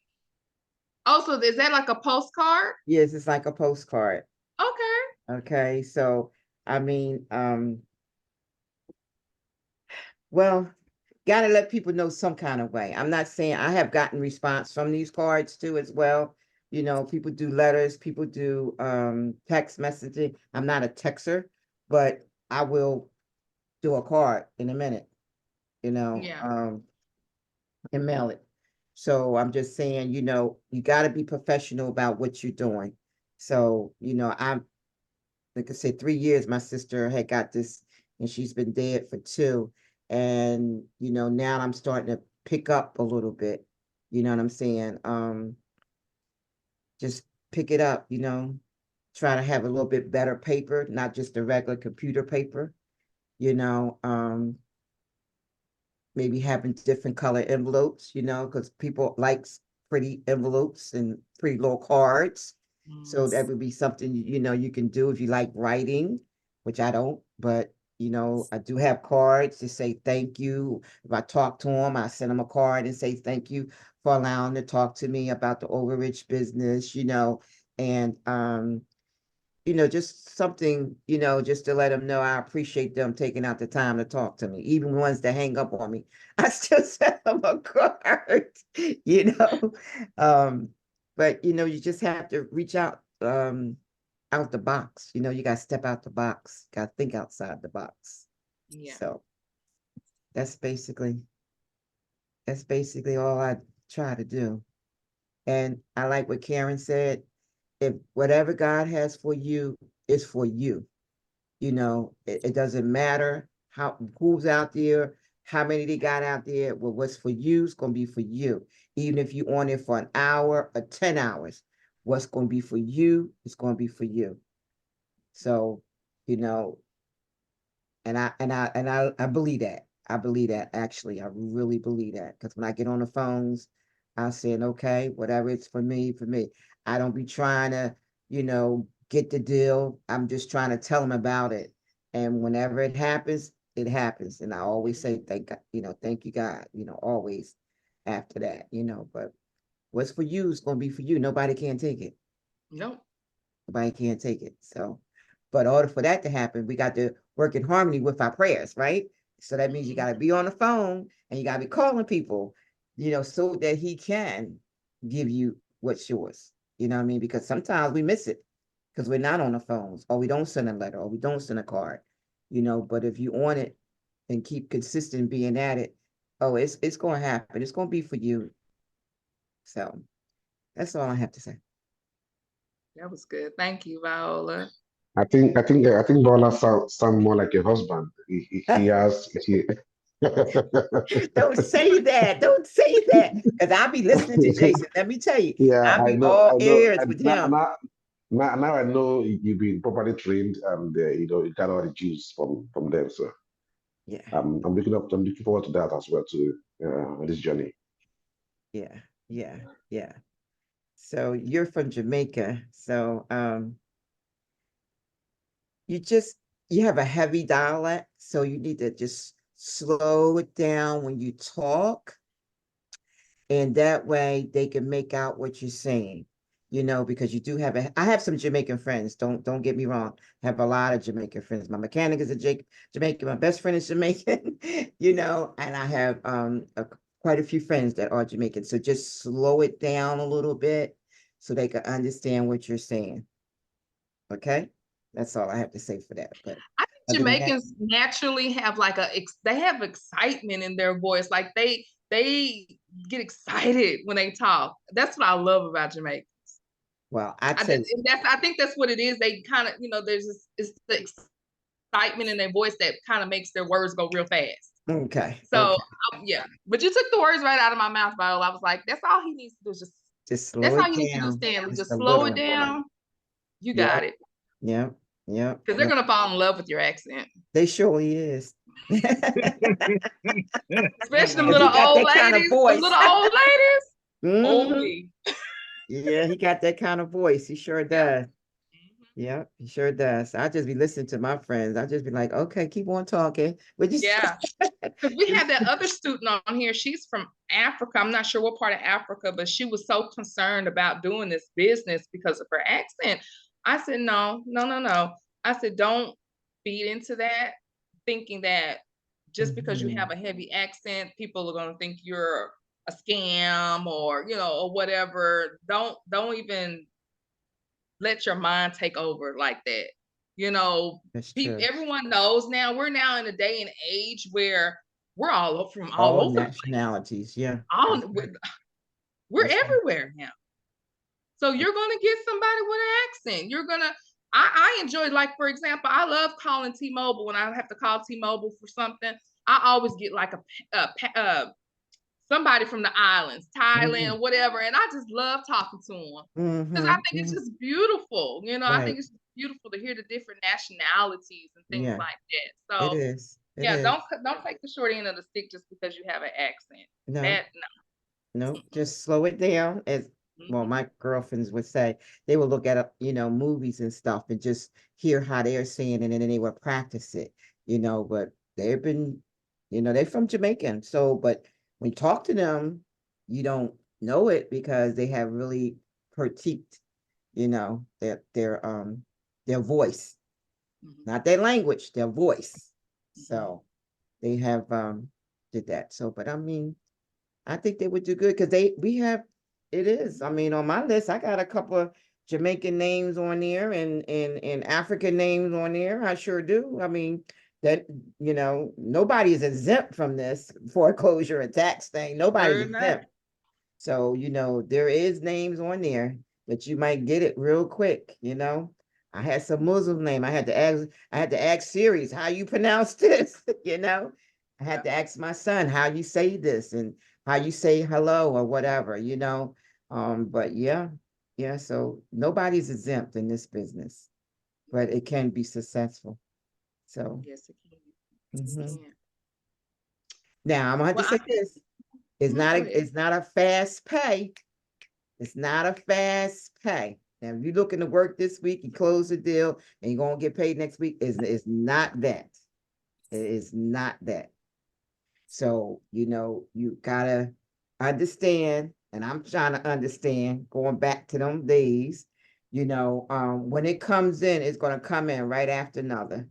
Oh, so is that like a postcard? Yes, it's like a postcard. Okay. Okay, so I mean, well, gotta let people know some kind of way. I'm not saying I have gotten response from these cards too as well. You know, people do letters, people do text messaging. I'm not a texter, but I will do a card in a minute, you know, and mail it. So I'm just saying, you know, you got to be professional about what you're doing. So, you know, like I said, 3 years my sister had got this and she's been dead for 2. And, you know, now I'm starting to pick up a little bit. You know what I'm saying? Just pick it up, you know, try to have a little bit better paper, not just the regular computer paper, you know, maybe having different color envelopes, because people like pretty envelopes and pretty little cards. So that would be something, you can do if you like writing, which I don't, but I do have cards to say thank you. If I talk to them, I send them a card and say thank you for allowing to talk to me about the overage business, and just something, just to let them know I appreciate them taking out the time to talk to me. Even ones that hang up on me, I still send them a card, you know. But you just have to reach out the box. You got to step out the box, got to think outside the box. Yeah. So that's basically all I try to do. And I like what Karen said. If whatever God has for you is for you, it doesn't matter who's out there, how many they got out there. Well, what's for you is going to be for you. Even if you're on it for an hour or 10 hours, what's going to be for you is going to be for you. So, and I believe that. I believe that, actually. I really believe that. Because when I get on the phones, I'm saying, okay, whatever it's for me, for me. I don't be trying to, get the deal. I'm just trying to tell them about it. And whenever it happens, it happens. And I always say, thank God, thank you, God, always after that, but what's for you is going to be for you. Nobody can take it. Nope. Nobody can take it. So, but in order for that to happen, we got to work in harmony with our prayers, right? So that means you got to be on the phone and you got to be calling people, so that he can give you what's yours. You know what I mean? Because sometimes we miss it because we're not on the phones, or we don't send a letter, or we don't send a card, but if you on it and keep consistent being at it, oh, it's going to happen. It's going to be for you. So that's all I have to say. That was good. Thank you, Viola. I think Bola sound more like a husband. He has Don't say that. Don't say that. Because I'll be listening to Jason. Let me tell you, Yeah, I'll I be know, all I know. ears And with him. now I know you've been properly trained, and you got all the juice from them. So Yeah. I'm looking forward to that as well, to this journey. Yeah. Yeah. Yeah. So you're from Jamaica. So you have a heavy dialect. So you need to just slow it down when you talk. And that way they can make out what you're saying, because you do I have some Jamaican friends. Don't get me wrong. I have a lot of Jamaican friends. My mechanic is a Jamaican. My best friend is Jamaican, and I have quite a few friends that are Jamaican. So just slow it down a little bit so they can understand what you're saying. Okay? That's all I have to say for that. But I think Jamaicans naturally have they have excitement in their voice. Like they get excited when they talk. That's what I love about Jamaicans. Well, I think that's what it is. They kind of, it's the excitement in their voice that kind of makes their words go real fast. Okay. So yeah, but you took the words right out of my mouth, Viola. I was like, that's all he needs to do is just slow that's it all you need to do, down. Stanley. Just slow it down. You got it. Yeah. Yeah. Because they're gonna fall in love with your accent. They surely is. Especially them little old ladies. Kind of voice. Them little old ladies. Mm-hmm. Yeah, he got that kind of voice. He sure does. Yeah, he sure does. I just be listening to my friends. I just be like, okay, keep on talking. Yeah. Because we had that other student on here. She's from Africa. I'm not sure what part of Africa, but she was so concerned about doing this business because of her accent. I said, no. I said, don't feed into that, thinking that just because you have a heavy accent, people are going to think you're a scam or, or whatever. Don't even let your mind take over like that. Everyone knows now. We're now in a day and age where we're all from all over nationalities. Yeah, we're everywhere now. So you're gonna get somebody with an accent. You're gonna. I enjoy, like, for example, I love calling T-Mobile when I have to call T-Mobile for something. I always get like somebody from the islands, Thailand, whatever, and I just love talking to them because I think it's just beautiful. I think it's beautiful to hear the different nationalities and things like that. So it is. Yeah, is. don't take the short end of the stick just because you have an accent. No, That no, just slow it down. As well, no. my girlfriends would say, they would look at movies and stuff and just hear how they're saying it, and then they would practice it, but they've been, they're from Jamaican. So, but when you talk to them, you don't know it because they have really critiqued, their voice, not their language, their voice. So they have did that. So, but I mean, I think they would do good because it is. I mean, on my list, I got a couple of Jamaican names on there and African names on there. I sure do. I mean, that, nobody is exempt from this foreclosure and tax thing. Nobody's Sure enough. exempt. So, there is names on there that you might get it real quick, I had some Muslim name. I had to ask Siri, how you pronounce this, I had to ask my son how you say this and how you say hello or whatever, But yeah, so nobody's exempt in this business, but it can be successful. So Yes, it can. It mhm. can. Now I'm gonna have to Well, say this. It's go not ahead. it's not a fast pay. It's not a fast pay. Now, if you're looking to work this week, you close the deal and you're gonna get paid next week, it's not that. It is not that. So, you gotta understand, and I'm trying to understand, going back to them days, when it comes in, it's gonna come in right after another.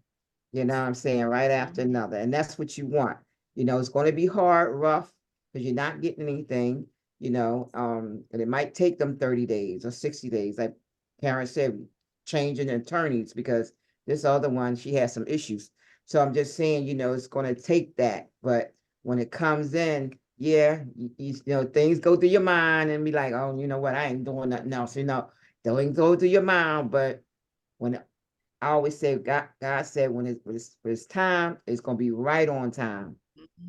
You know what I'm saying? Right after another. And that's what you want. It's going to be hard, rough, because you're not getting anything, and it might take them 30 days or 60 days. Like Karen said, changing attorneys because this other one, she has some issues. So I'm just saying, it's going to take that. But when it comes in, yeah, things go through your mind and be like, oh, you know what? I ain't doing nothing else. Things go through your mind. But when I always say God said when it's time, it's gonna be right on time,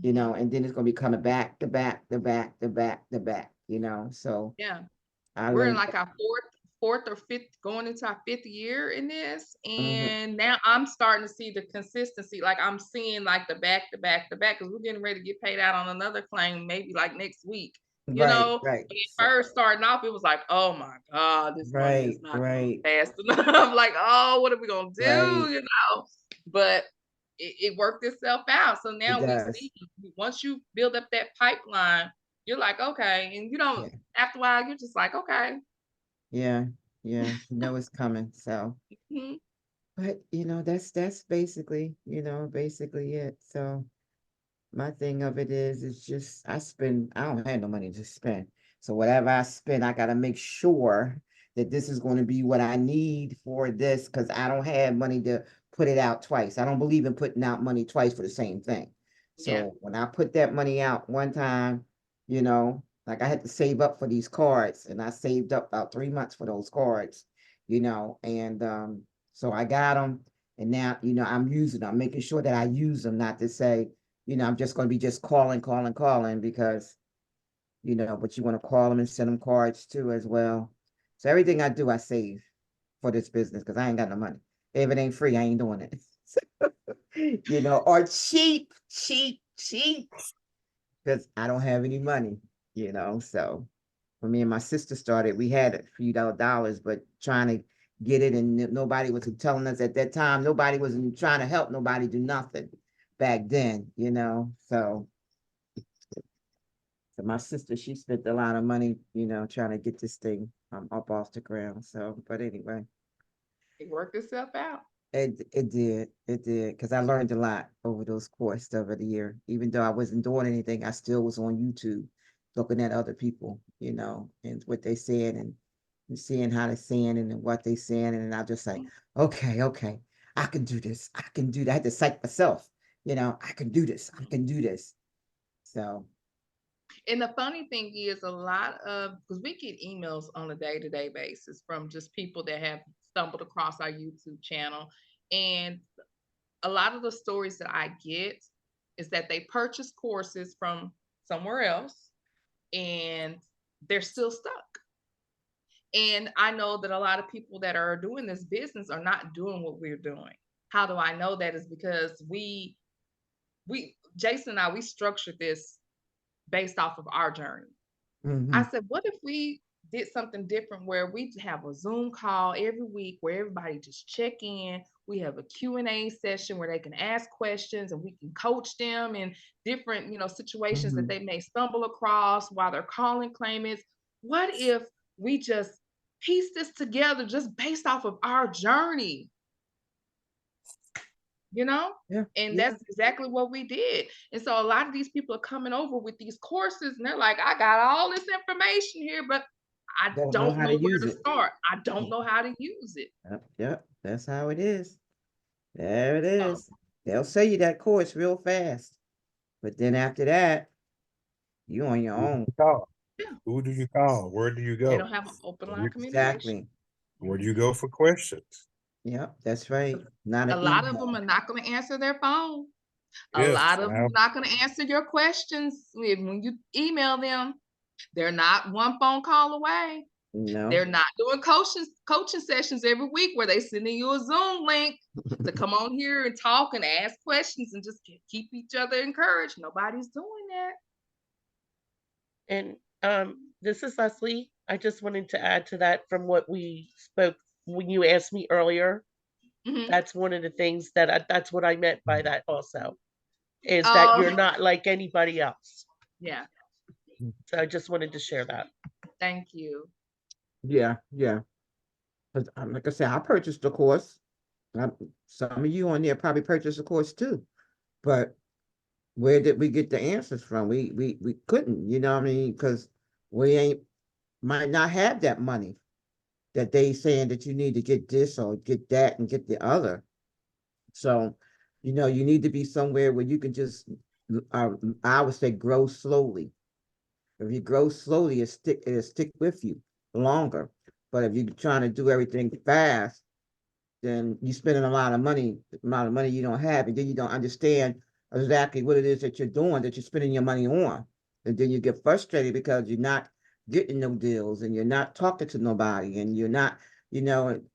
and then it's gonna be coming back to back to back to back to back, So Yeah. I We're in learned like our fourth or fifth, going into our fifth year in this. mhm, And now I'm starting to see the consistency. Like I'm seeing like the back to back to back because we're getting ready to get paid out on another claim, maybe like next week. right, right, When it so, first starting off, it was like, oh my God, this money is right, not right, fast enough. Like, oh, what are we gonna right. do? But it worked itself out. So It now we does. see once you build up that pipeline, you're like, okay. And you don't, Yeah, after a while, you're just like, okay. yeah, yeah. It's coming. So, Mhm. but that's basically it. So my thing of it is just I don't have no money to spend. So whatever I spend, I gotta make sure that this is going to be what I need for this because I don't have money to put it out twice. I don't believe in putting out money twice for the same thing. Yeah. So when I put that money out one time, like I had to save up for these cards and I saved up about 3 months for those cards, and so I got them and now, I'm using them, I'm making sure that I use them, not to say, I'm just going to be just calling because, but you want to call them and send them cards too as well. So everything I do, I save for this business because I ain't got no money. If it ain't free, I ain't doing it. Or cheap, because I don't have any money, So when me and my sister started, we had a few dollars, but trying to get it, and nobody was telling us at that time, nobody was trying to help nobody do nothing back then, So my sister, she spent a lot of money, trying to get this thing up off the ground. So, but anyway, It worked itself out. it did, because I learned a lot over those course of the year. Even though I wasn't doing anything, I still was on YouTube looking at other people, and what they said and seeing how they're saying and what they saying, and I just like, okay, I can do this, I can do that. I had to psych myself, I can do this, I can do this. So And the funny thing is, a lot of because we get emails on a day-to-day basis from just people that have stumbled across our YouTube channel. And a lot of the stories that I get is that they purchase courses from somewhere else and they're still stuck. And I know that a lot of people that are doing this business are not doing what we're doing. How do I know that? Is because we Jason and we structured this based off of our journey. I said, what if we did something different where we have a Zoom call every week where everybody just check in. We have a Q&A session where they can ask questions and we can coach them in different, situations that they may stumble across while they're calling claimants. What if we just piece this together just based off of our journey? Yeah, And that's exactly what we did. And so a lot of these people are coming over with these courses and they're like, I got all this information here, but I don't know don't how know to where use to it. start. I don't know how to use it. Yep, that's how it is. There it Oh, is. They'll sell you that course real fast, but then after that, you on your Who do own. you call? yeah. Who do you call? Where do you They go? don't have an open Where line you, communication. Exactly. where do you go for questions? Yep, that's right. Not A an lot of email. them are not going to answer their phone. A Yes, lot of them I are not going to answer your questions when you email them. They're not one phone call away. No. They're not doing coaching sessions every week where they sending you a Zoom link to come on here and talk and ask questions and just keep each other encouraged. Nobody's doing that. And this is Leslie. I just wanted to add to that from what we spoke when you asked me earlier. Mhm. That's one of the things that's what I meant by that also, is that you're not like anybody else. Yeah. So I just wanted to share that. Thank you. Yeah. But like I said, I purchased the course. Some of you on there probably purchased the course too. But where did we get the answers from? We couldn't, you know what I mean? Because we might not have that money that they saying that you need to get this or get that and get the other. So, you need to be somewhere where you can just, I would say, grow slowly. If you grow slowly, it'll stick with you longer. But if you're trying to do everything fast, then you're spending a lot of money, amount of money you don't have, and then you don't understand exactly what it is that you're doing, that you're spending your money on. And then you get frustrated because you're not getting no deals and you're not talking to nobody and you're not,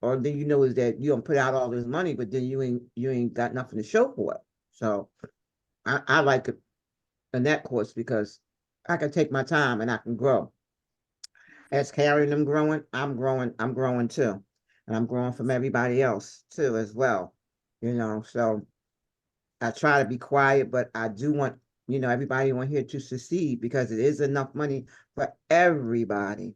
or then is that you don't put out all this money, but then you ain't got nothing to show for it. So I like it in that course because I can take my time and I can grow. As carrying them growing, I'm growing too. And I'm growing from everybody else too as well. So I try to be quiet, but I do want, everybody on here to succeed because it is enough money for everybody.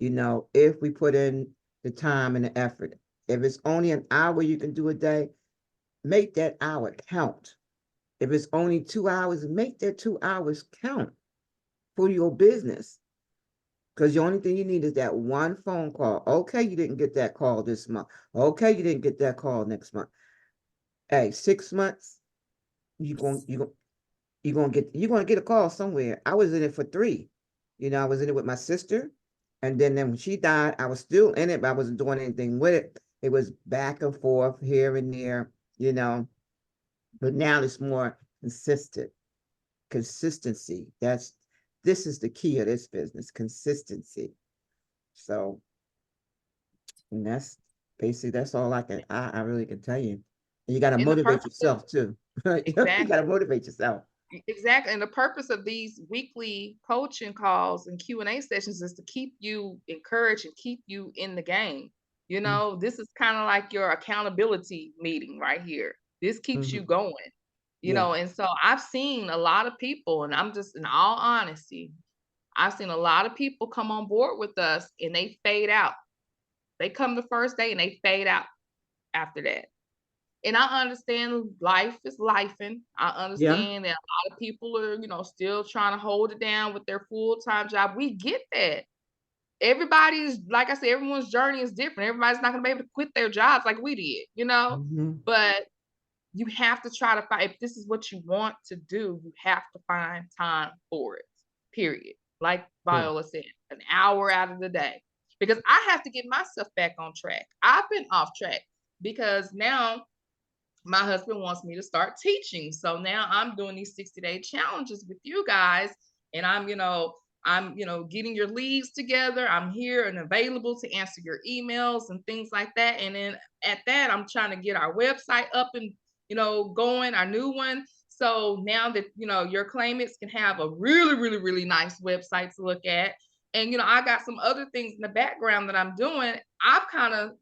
If we put in the time and the effort. If it's only an hour you can do a day, make that hour count. If it's only 2 hours, make that 2 hours count for your business. Because the only thing you need is that one phone call. Okay, you didn't get that call this month. Okay, you didn't get that call next month. Hey, 6 months, you're gonna get a call somewhere. I was in it for 3. I was in it with my sister, and then when she died, I was still in it, but I wasn't doing anything with it. It was back and forth here and there. But now it's more consistent. Consistency. This is the key of this business, consistency. So, and that's all I really can tell you. And you got to And the motivate purpose of yourself too. You got to exactly. motivate yourself. Exactly. And the purpose of these weekly coaching calls and Q&A sessions is to keep you encouraged and keep you in the game. This is kind of like your accountability meeting right here. This keeps you going, Yeah. and so I've seen a lot of people, and I'm just in all honesty, I've seen a lot of people come on board with us and they fade out. They come the first day and they fade out after that. And I understand life is lifing. I Yeah. understand that a lot of people are, still trying to hold it down with their full-time job. We get that. Everybody's, like I said, everyone's journey is different. Everybody's not going to be able to quit their jobs like we did. But you have to try to find, if this is what you want to do, you have to find time for it, period. Like Viola said, an hour out of the day. Because I have to get myself back on track. I've been off track because now my husband wants me to start teaching. So now I'm doing these 60-day challenges with you guys. And I'm getting your leads together. I'm here and available to answer your emails and things like that. And then at that, I'm trying to get our website up and, going, our new one. So now that, your claimants can have a really, really, really nice website to look at. And, I got some other things in the background that I'm doing. I've kind of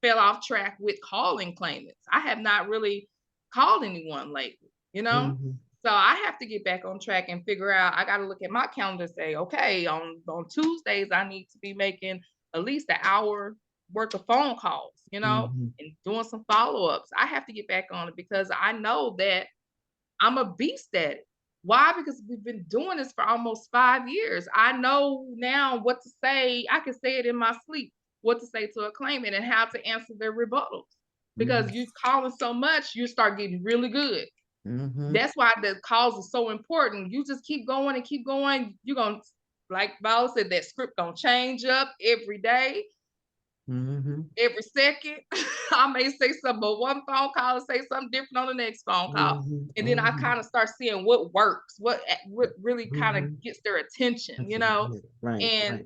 fell off track with calling claimants. I have not really called anyone lately, So I have to get back on track and figure out, I got to look at my calendar and say, okay, on Tuesdays, I need to be making at least an hour worth of phone calls, and doing some follow-ups. I have to get back on it because I know that I'm a beast at it. Why? Because we've been doing this for almost 5 years. I know now what to say. I can say it in my sleep, what to say to a claimant and how to answer their rebuttals. Because you calling so much, you start getting really good. That's why the calls are so important. You just keep going and keep going. You're going to, like Val said, that script going to change up every day. Every second. I may say something, but one phone call and say something different on the next phone call. And then I kind of start seeing what works, what really kind of gets their attention, Right. And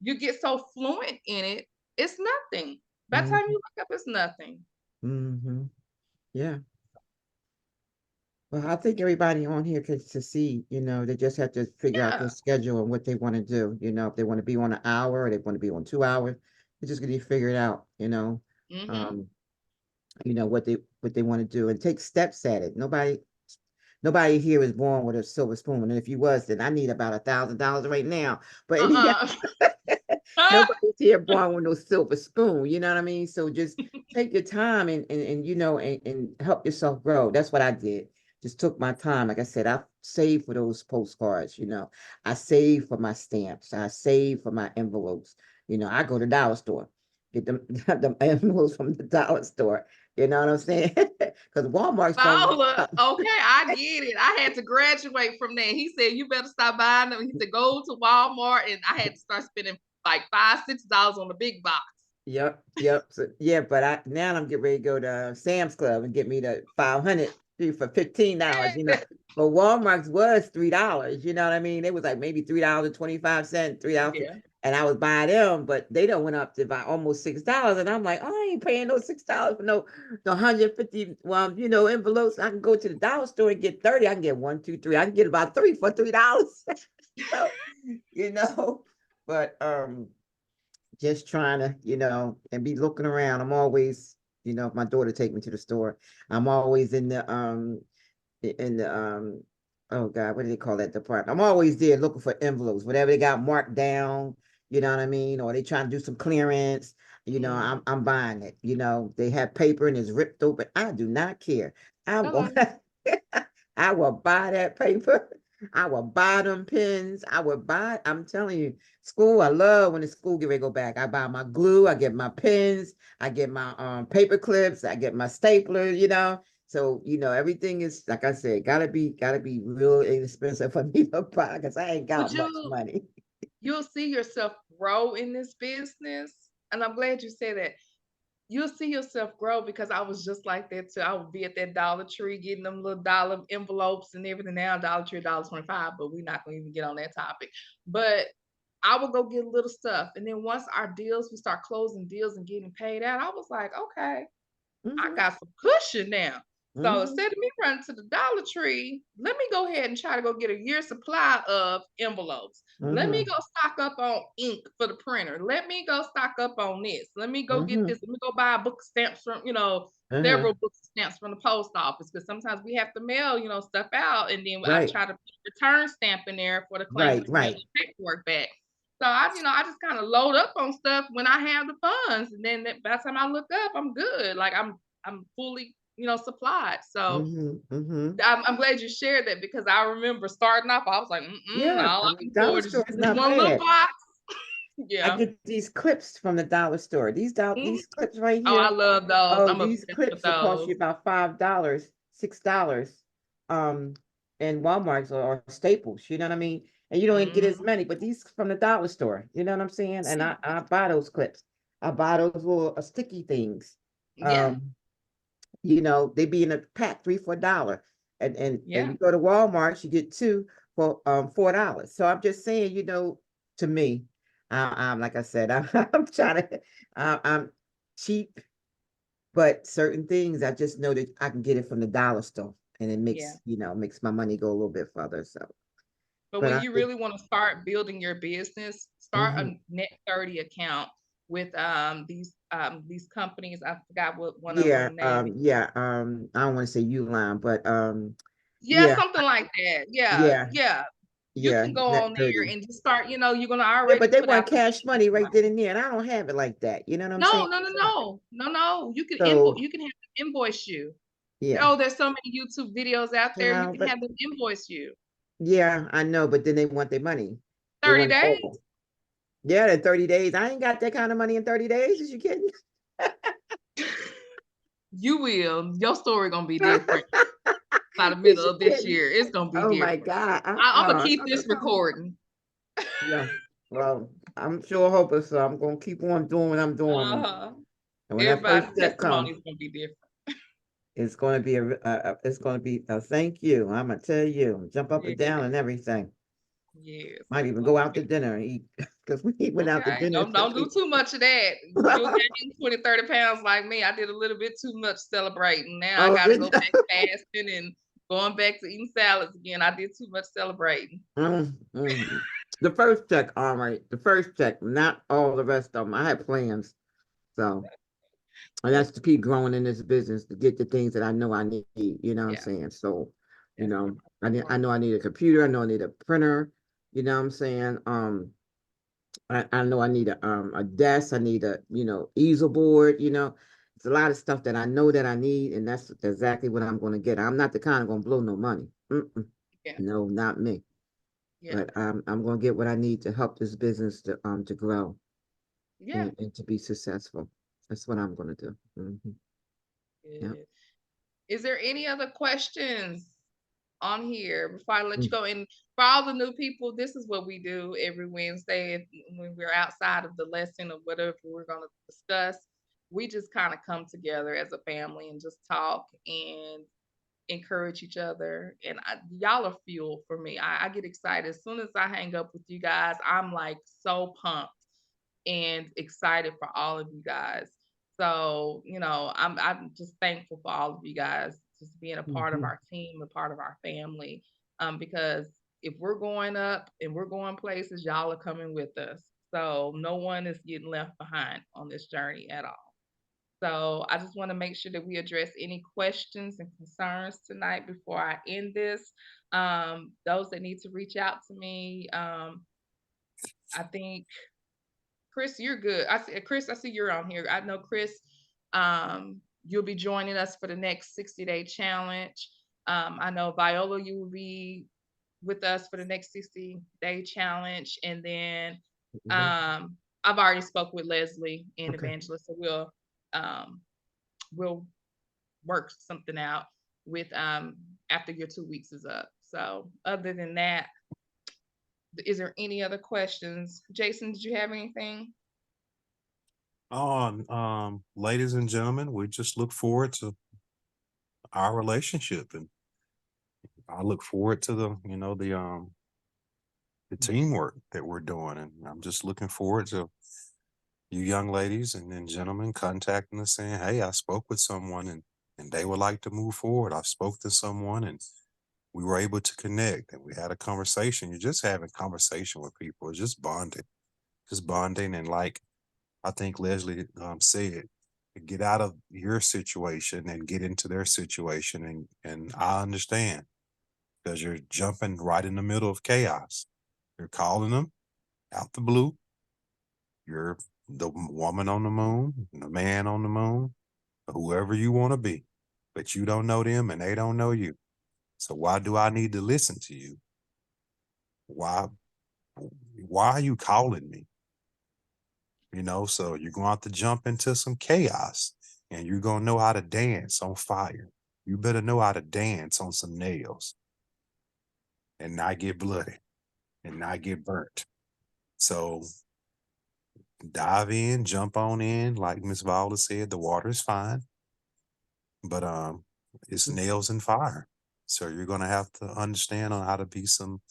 you get so fluent in it, it's nothing. By the time you look up, it's nothing. Yeah. Well, I think everybody on here could succeed, they just have to figure out their schedule and what they want to do, if they want to be on an hour or they want to be on 2 hours, it's just gonna be figured out, what they want to do and take steps at it. Nobody here is born with a silver spoon. And if you was, then I need about $1,000 right now. But nobody's here born with no silver spoon. You know what I mean? So just take your time and help yourself grow. That's what I did. Just took my time. Like I said, I saved for those postcards. I saved for my stamps. I saved for my envelopes. I go to the dollar store, get them envelopes from the dollar store. You know what I'm saying? Because Walmart's okay, I get it. I had to graduate from that. He said, you better stop buying them. He said, go to Walmart. And I had to start spending like $5-6 on the big box. Yep. So, yeah, but now I'm getting ready to go to Sam's Club and get me the 500 for $15. But Walmart's was $3. You know what I mean? It was like maybe $3.25, $3. Yeah. And I was buying them, but they don't went up to about almost $6. And I'm like, oh, I ain't paying no $6 for no 150 envelopes. I can go to the dollar store and get 30. I can get 1, 2, 3. I can get about 3 for $3. So, but just trying to, and be looking around. I'm always, if my daughter take me to the store, I'm always in the oh God, what do they call that department? I'm always there looking for envelopes, whatever they got marked down, you know what I mean? Or they trying to do some clearance, I'm buying it. They have paper and it's ripped open. I do not care. I will buy that paper. I will buy them pens. I'm telling you, school, I love when the school get ready to go back. I buy my glue, I get my pens, I get my paper clips, I get my stapler, So, everything is, like I said, gotta be real inexpensive for me to buy because I ain't got much money. You'll see yourself grow in this business. And I'm glad you said that. You'll see yourself grow because I was just like that too. I would be at that Dollar Tree getting them little dollar envelopes and everything. Now Dollar Tree $1.25, but we're not gonna even get on that topic. But I would go get little stuff. And then once we start closing deals and getting paid out, I was like, okay, I got some cushion now. So instead of me running to the Dollar Tree, let me go ahead and try to go get a year's supply of envelopes. Let me go stock up on ink for the printer. Let me go stock up on this. Let me go get this. Let me go buy a book of stamps from, several books of stamps from the post office because sometimes we have to mail, stuff out. And then I try to put a return stamp in there for the claimant to get the paperwork back. So I just kind of load up on stuff when I have the funds. And then by the time I look up, I'm good. Like I'm fully supplied. So I'm glad you shared that because I remember starting off, I was like, all I can afford is just one little box. I get these clips from the dollar store. These clips right here. Oh, I love those. Oh, these clips will cost you about $5, $6. And Walmart's or Staples, you know what I mean? And you don't even get as many, but these from the dollar store, you know what I'm saying? And I buy those clips. I buy those little sticky things. They be in a pack, $3 for $1. And you go to Walmart, you get 2 for $4. So I'm just saying, to me, I'm like I said, I'm trying to, I'm cheap, but certain things I just know that I can get it from the dollar store. and it makes, makes my money go a little bit further. So, But but when I you think, really want to start building your business, start a net 30 account with these companies. I forgot what one of them name is. I don't want to say Uline, but Yeah, something like that. Yeah, yeah, yeah. You yeah, can go net on there 30. and just start, you're gonna Yeah, already but they put want out the cash money right then and there, and I don't have it like that. You know what I'm saying? No. You can So you can have them invoice you. yeah, Oh, there's so many YouTube videos out there. You can but have them invoice you. yeah, I know, but then they want their money. They 30 want it days. all. Yeah, in 30 days. I ain't got that kind of money in 30 days. Is you kidding? You will. Your story gonna be different by the Is middle you of this kidding? year. It's gonna be Oh my different. God. I'm gonna keep this recording. Yeah. Well, I'm sure hoping so. I'm gonna keep on doing what I'm doing. And when that Everybody's first check testimony comes, is gonna be different. it's gonna be it's gonna be a thank you. I'm gonna tell you, jump up and down and everything. Yes. Might even go out to dinner and eat because we went out to Okay. dinner. Don't do too much of that. You'll gain 20, 30 pounds like me. I did a little bit too much celebrating. Now I Oh, gotta go back fasting and going back to eating salads again. I did too much celebrating. The first check, all right. The first check, not all the rest of them. I had plans. So, and that's to keep growing in this business to get the things that I know I need, you know what I'm saying? So, I know I need a computer, I know I need a printer, you know what I'm saying? I know I need a desk, I need a, easel board, it's a lot of stuff that I know that I need, and that's exactly what I'm going to get. I'm not the kind of going to blow no money. No, not me. But I'm going to get what I need to help this business to grow and to be successful. That's what I'm going to do. Yeah. Is there any other questions on here before I let you go? And for all the new people, this is what we do every Wednesday when we're outside of the lesson or whatever we're going to discuss. We just kind of come together as a family and just talk and encourage each other. And y'all are fuel for me. I get excited as soon as I hang up with you guys. I'm like so pumped and excited for all of you guys. So, I'm just thankful for all of you guys just being a part of our team, a part of our family. Because if we're going up and we're going places, y'all are coming with us. So no one is getting left behind on this journey at all. So I just want to make sure that we address any questions and concerns tonight before I end this. Those that need to reach out to me, I think Chris, you're good. Chris, I see you're on here. I know Chris, you'll be joining us for the next 60-day challenge. I know Viola, you will be with us for the next 60-day challenge. And then I've already spoke with Leslie and Evangelist, so we'll work something out with after your 2 weeks is up. So other than that, is there any other questions? Jason, did you have anything? Ladies and gentlemen, we just look forward to our relationship, and I look forward to the teamwork that we're doing, and I'm just looking forward to you young ladies and then gentlemen contacting us saying, hey, I spoke with someone and they would like to move forward. I spoke to someone and we were able to connect and we had a conversation. You're just having conversation with people. It's just bonding. And like I think Leslie said, get out of your situation and get into their situation. And I understand because you're jumping right in the middle of chaos. You're calling them out the blue. You're the woman on the moon, the man on the moon, whoever you want to be, but you don't know them and they don't know you. So why do I need to listen to you? Why are you calling me? So you're going to have to jump into some chaos and you're going to know how to dance on fire. You better know how to dance on some nails and not get bloody and not get burnt. So dive in, jump on in. Like Miss Viola said, the water is fine, but it's nails and fire. So you're going to have to understand on how to be some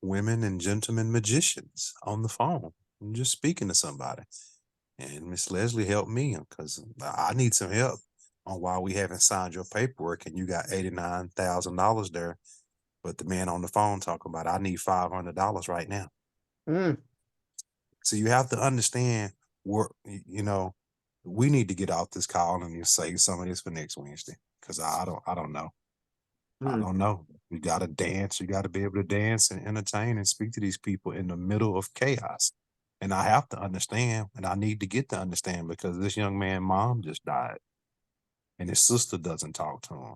women and gentlemen magicians on the phone. I'm just speaking to somebody. And Miss Leslie helped me because I need some help on why we haven't signed your paperwork and you got $89,000 there, but the man on the phone talking about, I need $500 right now. Mm. So you have to understand what, we need to get off this call and just save some of this for next Wednesday. Cause I don't know. I Mm. don't know. You got to dance. You got to be able to dance and entertain and speak to these people in the middle of chaos. And I have to understand, and I need to get to understand because this young man's mom just died and his sister doesn't talk to him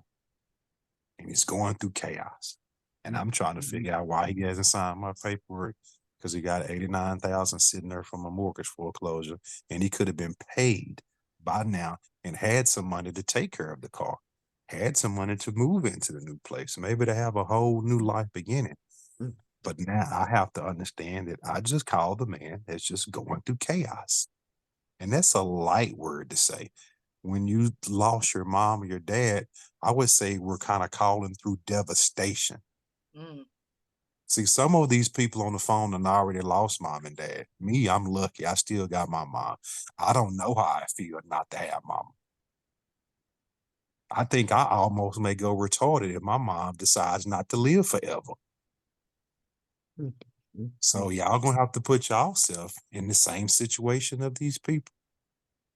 and he's going through chaos. And I'm trying to figure out why he hasn't signed my paperwork because he got 89,000 sitting there from a mortgage foreclosure and he could have been paid by now and had some money to take care of the car, had some money to move into the new place, maybe to have a whole new life beginning. Mm. But now I have to understand that I just called the man that's just going through chaos. And that's a light word to say. When you lost your mom or your dad, I would say we're kind of calling through devastation. Mm. See, some of these people on the phone done already lost mom and dad. Me, I'm lucky. I still got my mom. I don't know how I feel not to have mama. I think I almost may go retarded if my mom decides not to live forever. Mm. Mm. So y'all gonna have to put yourself in the same situation of these people.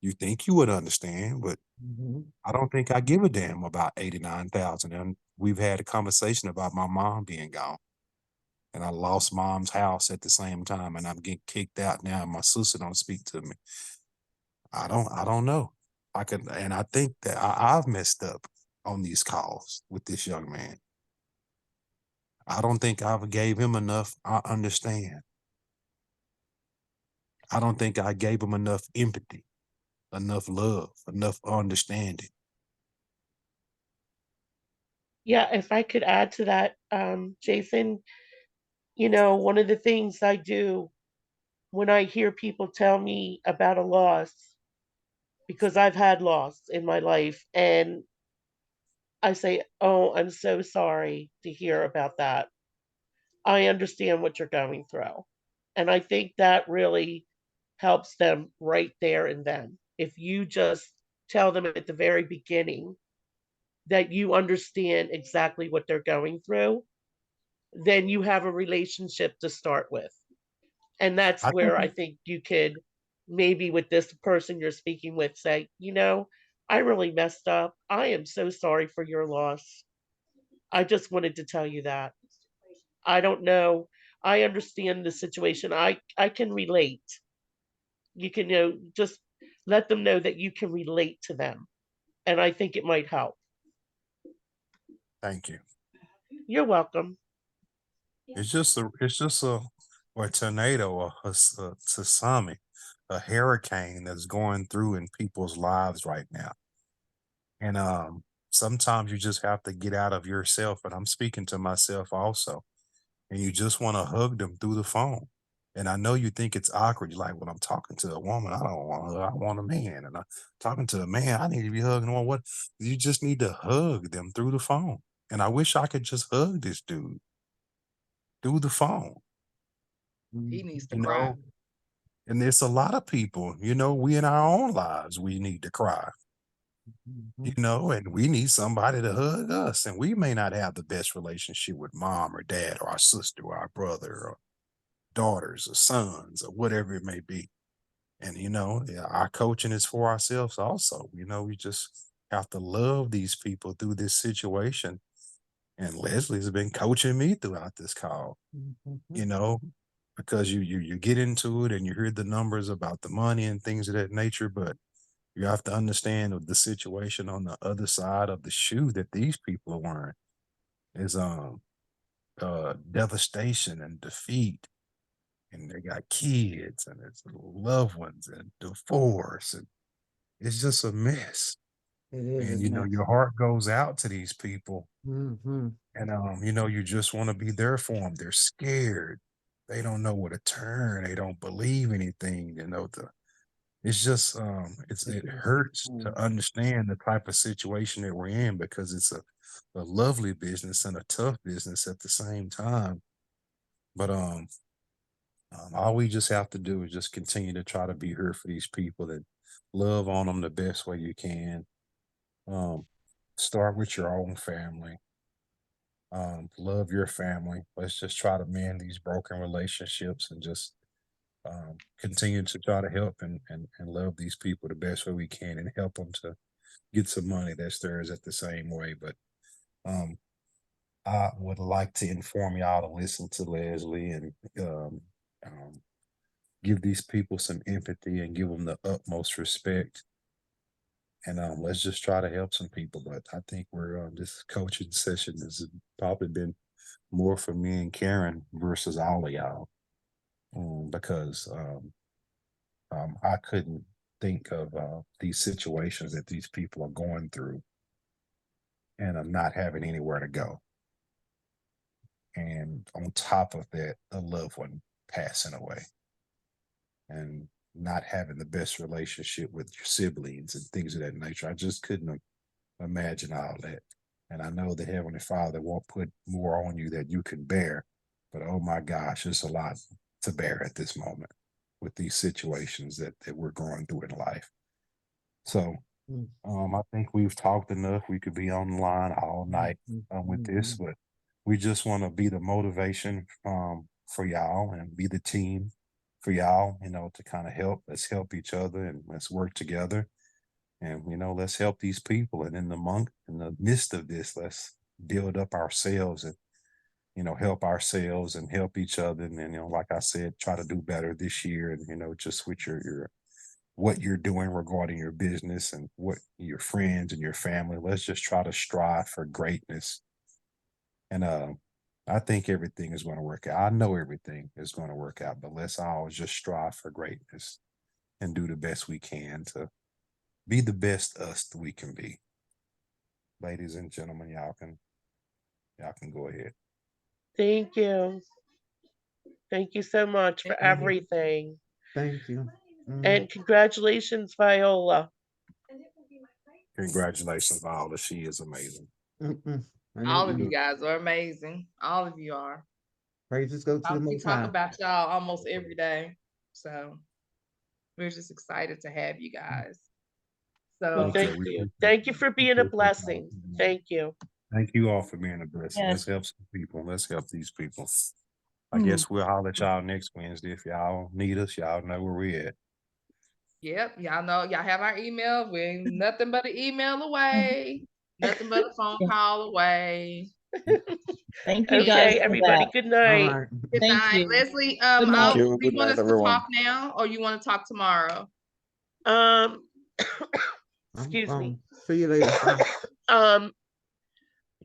You think you would understand, but Mhm. I don't think I give a damn about 89,000. And we've had a conversation about my mom being gone. And I lost mom's house at the same time, and I'm getting kicked out now. And my sister don't speak to me. I don't know. And I think that I've messed up on these calls with this young man. I don't think I've gave him enough. I understand. I don't think I gave him enough empathy, enough love, enough understanding. Yeah, if I could add to that, Jason, one of the things I do when I hear people tell me about a loss, because I've had loss in my life, and I say, "Oh, I'm so sorry to hear about that. I understand what you're going through." And I think that really helps them right there and then. If you just tell them at the very beginning that you understand exactly what they're going through, then you have a relationship to start with. And that's I think where I think you could maybe with this person you're speaking with say, I really messed up. I am so sorry for your loss. I just wanted to tell you that. I don't know. I understand the situation. I can relate. You can just let them know that you can relate to them. And I think it might help. Thank you. You're welcome. It's just a or a tornado or a tsunami, a hurricane that's going through in people's lives right now. And sometimes you just have to get out of yourself. And I'm speaking to myself also. And you just want to hug them through the phone. And I know you think it's awkward. You're like, well, I'm talking to a woman. I don't want her. I want a man. And I'm talking to a man. I need to be hugging one. What? You just need to hug them through the phone. And I wish I could just hug this dude through the phone, He needs to you cry. know? And there's a lot of people, we in our own lives, we need to cry, Mhm. and we need somebody to hug us. And we may not have the best relationship with mom or dad or our sister or our brother or daughters or sons or whatever it may be. And, yeah, our coaching is for ourselves also. We just have to love these people through this situation. And Leslie's been coaching me throughout this call, Mhm. you know, because you get into it and you hear the numbers about the money and things of that nature, but you have to understand of the situation on the other side of the shoe that these people are wearing is devastation and defeat, and they got kids and it's loved ones and divorce, and it's just a mess. It is a And mess. your heart goes out to these people, Mhm. and you just want to be there for them. They're scared. They don't know where to turn. They don't believe anything. It's just it hurts to understand the type of situation that we're in because it's a lovely business and a tough business at the same time. But all we just have to do is just continue to try to be here for these people and love on them the best way you can. Start with your own family. Love your family. Let's just try to mend these broken relationships and just continue to try to help and love these people the best way we can and help them to get some money that's theirs at the same way. But um, I would like to inform y'all to listen to Leslie and give these people some empathy and give them the utmost respect. And let's just try to help some people. But I think we're this coaching session has probably been more for me and Karen versus all of y'all, because I couldn't think of these situations that these people are going through and not having anywhere to go. And on top of that, a loved one passing away and not having the best relationship with your siblings and things of that nature. I just couldn't imagine all that. And I know the Heavenly Father won't put more on you that you can bear, but oh my gosh, it's a lot to bear at this moment with these situations that we're going through in life. So I think we've talked enough. We could be on the line all night with this, but we just want to be the motivation for y'all and be the team for y'all, to kind of help. Let's help each other and let's work together. And, let's help these people. And in the midst of this, let's build up ourselves and, help ourselves and help each other. And, like I said, try to do better this year. And, just with your what you're doing regarding your business and what your friends and your family, let's just try to strive for greatness. And I think everything is going to work out. I know everything is going to work out, but let's always just strive for greatness and do the best we can to be the best us that we can be. Ladies and gentlemen, y'all can go ahead. Thank you. Thank you so much for everything. Thank you. And congratulations, Viola. Congratulations, Viola. She is amazing. All of you guys are amazing. All of you are. Praises go to the We Most talk High. about y'all almost every day. So we're just excited to have you guys. So Thank you. Thank you for being a blessing. Thank you. Thank you all for being a blessing. Yes. Let's help some people. Let's help these people. I guess we'll holler at y'all next Wednesday. If y'all need us, y'all know where we at. Yep, y'all know, y'all have our email. We're nothing but an email away, nothing but a phone call away. Thank you guys. Okay, everybody. Good night. All right. Good Thank night, you. Leslie. Good night. Do you Good want night, us to everyone. talk now, or you want to talk tomorrow? Excuse me. See you later.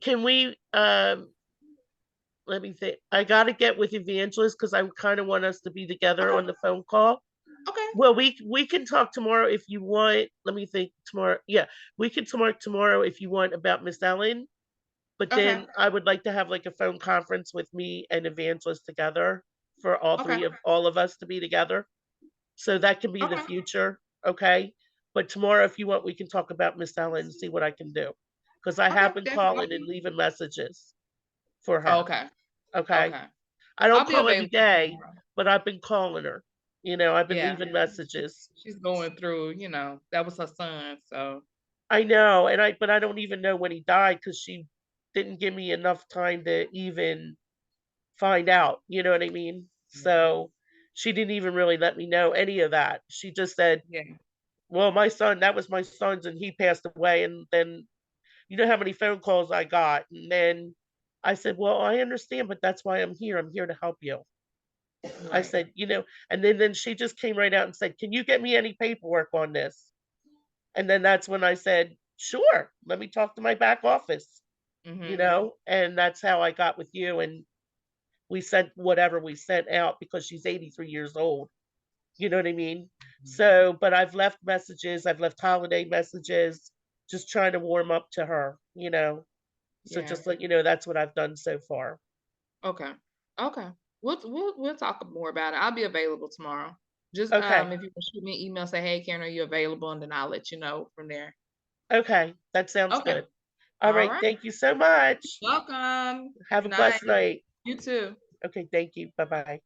Can we let me think. I gotta get with Evangelist because I kind of want us to be together on the phone call. Okay. Well, we can talk tomorrow if you want. Let me think tomorrow. Yeah, we can talk tomorrow if you want about Miss Ellen. But then I would like to have like a phone conference with me and Evangelist together for all all of us to be together. So that can be the future. Okay. But tomorrow, if you want, we can talk about Miss Ellen and see what I can do. Because I have been calling and leaving messages for her. Okay. Okay. I don't call every day, tomorrow. but I've been calling her. I've been leaving messages. She's going through, that was her son. So I know, but I don't even know when he died because she didn't give me enough time to even find out. You know what I mean? So she didn't even really let me know any of that. She just said, well, that was my son's and he passed away. And then, you know how many phone calls I got? And then I said, well, I understand, but that's why I'm here. I'm here to help you. I said, and then she just came right out and said, can you get me any paperwork on this? And then that's when I said, sure, let me talk to my back office, and that's how I got with you. And we sent whatever we sent out because she's 83 years old. You know what I mean? So, but I've left messages, I've left holiday messages, just trying to warm up to her, So just let you know, that's what I've done so far. Okay. We'll talk more about it. I'll be available tomorrow. Just Okay. if you can shoot me an email, say, hey Karen, are you available? And then I'll let you know from there. Okay, that sounds good. All right. Thank you so much. Welcome. Have a blessed night. You too. Okay, thank you. Bye-bye.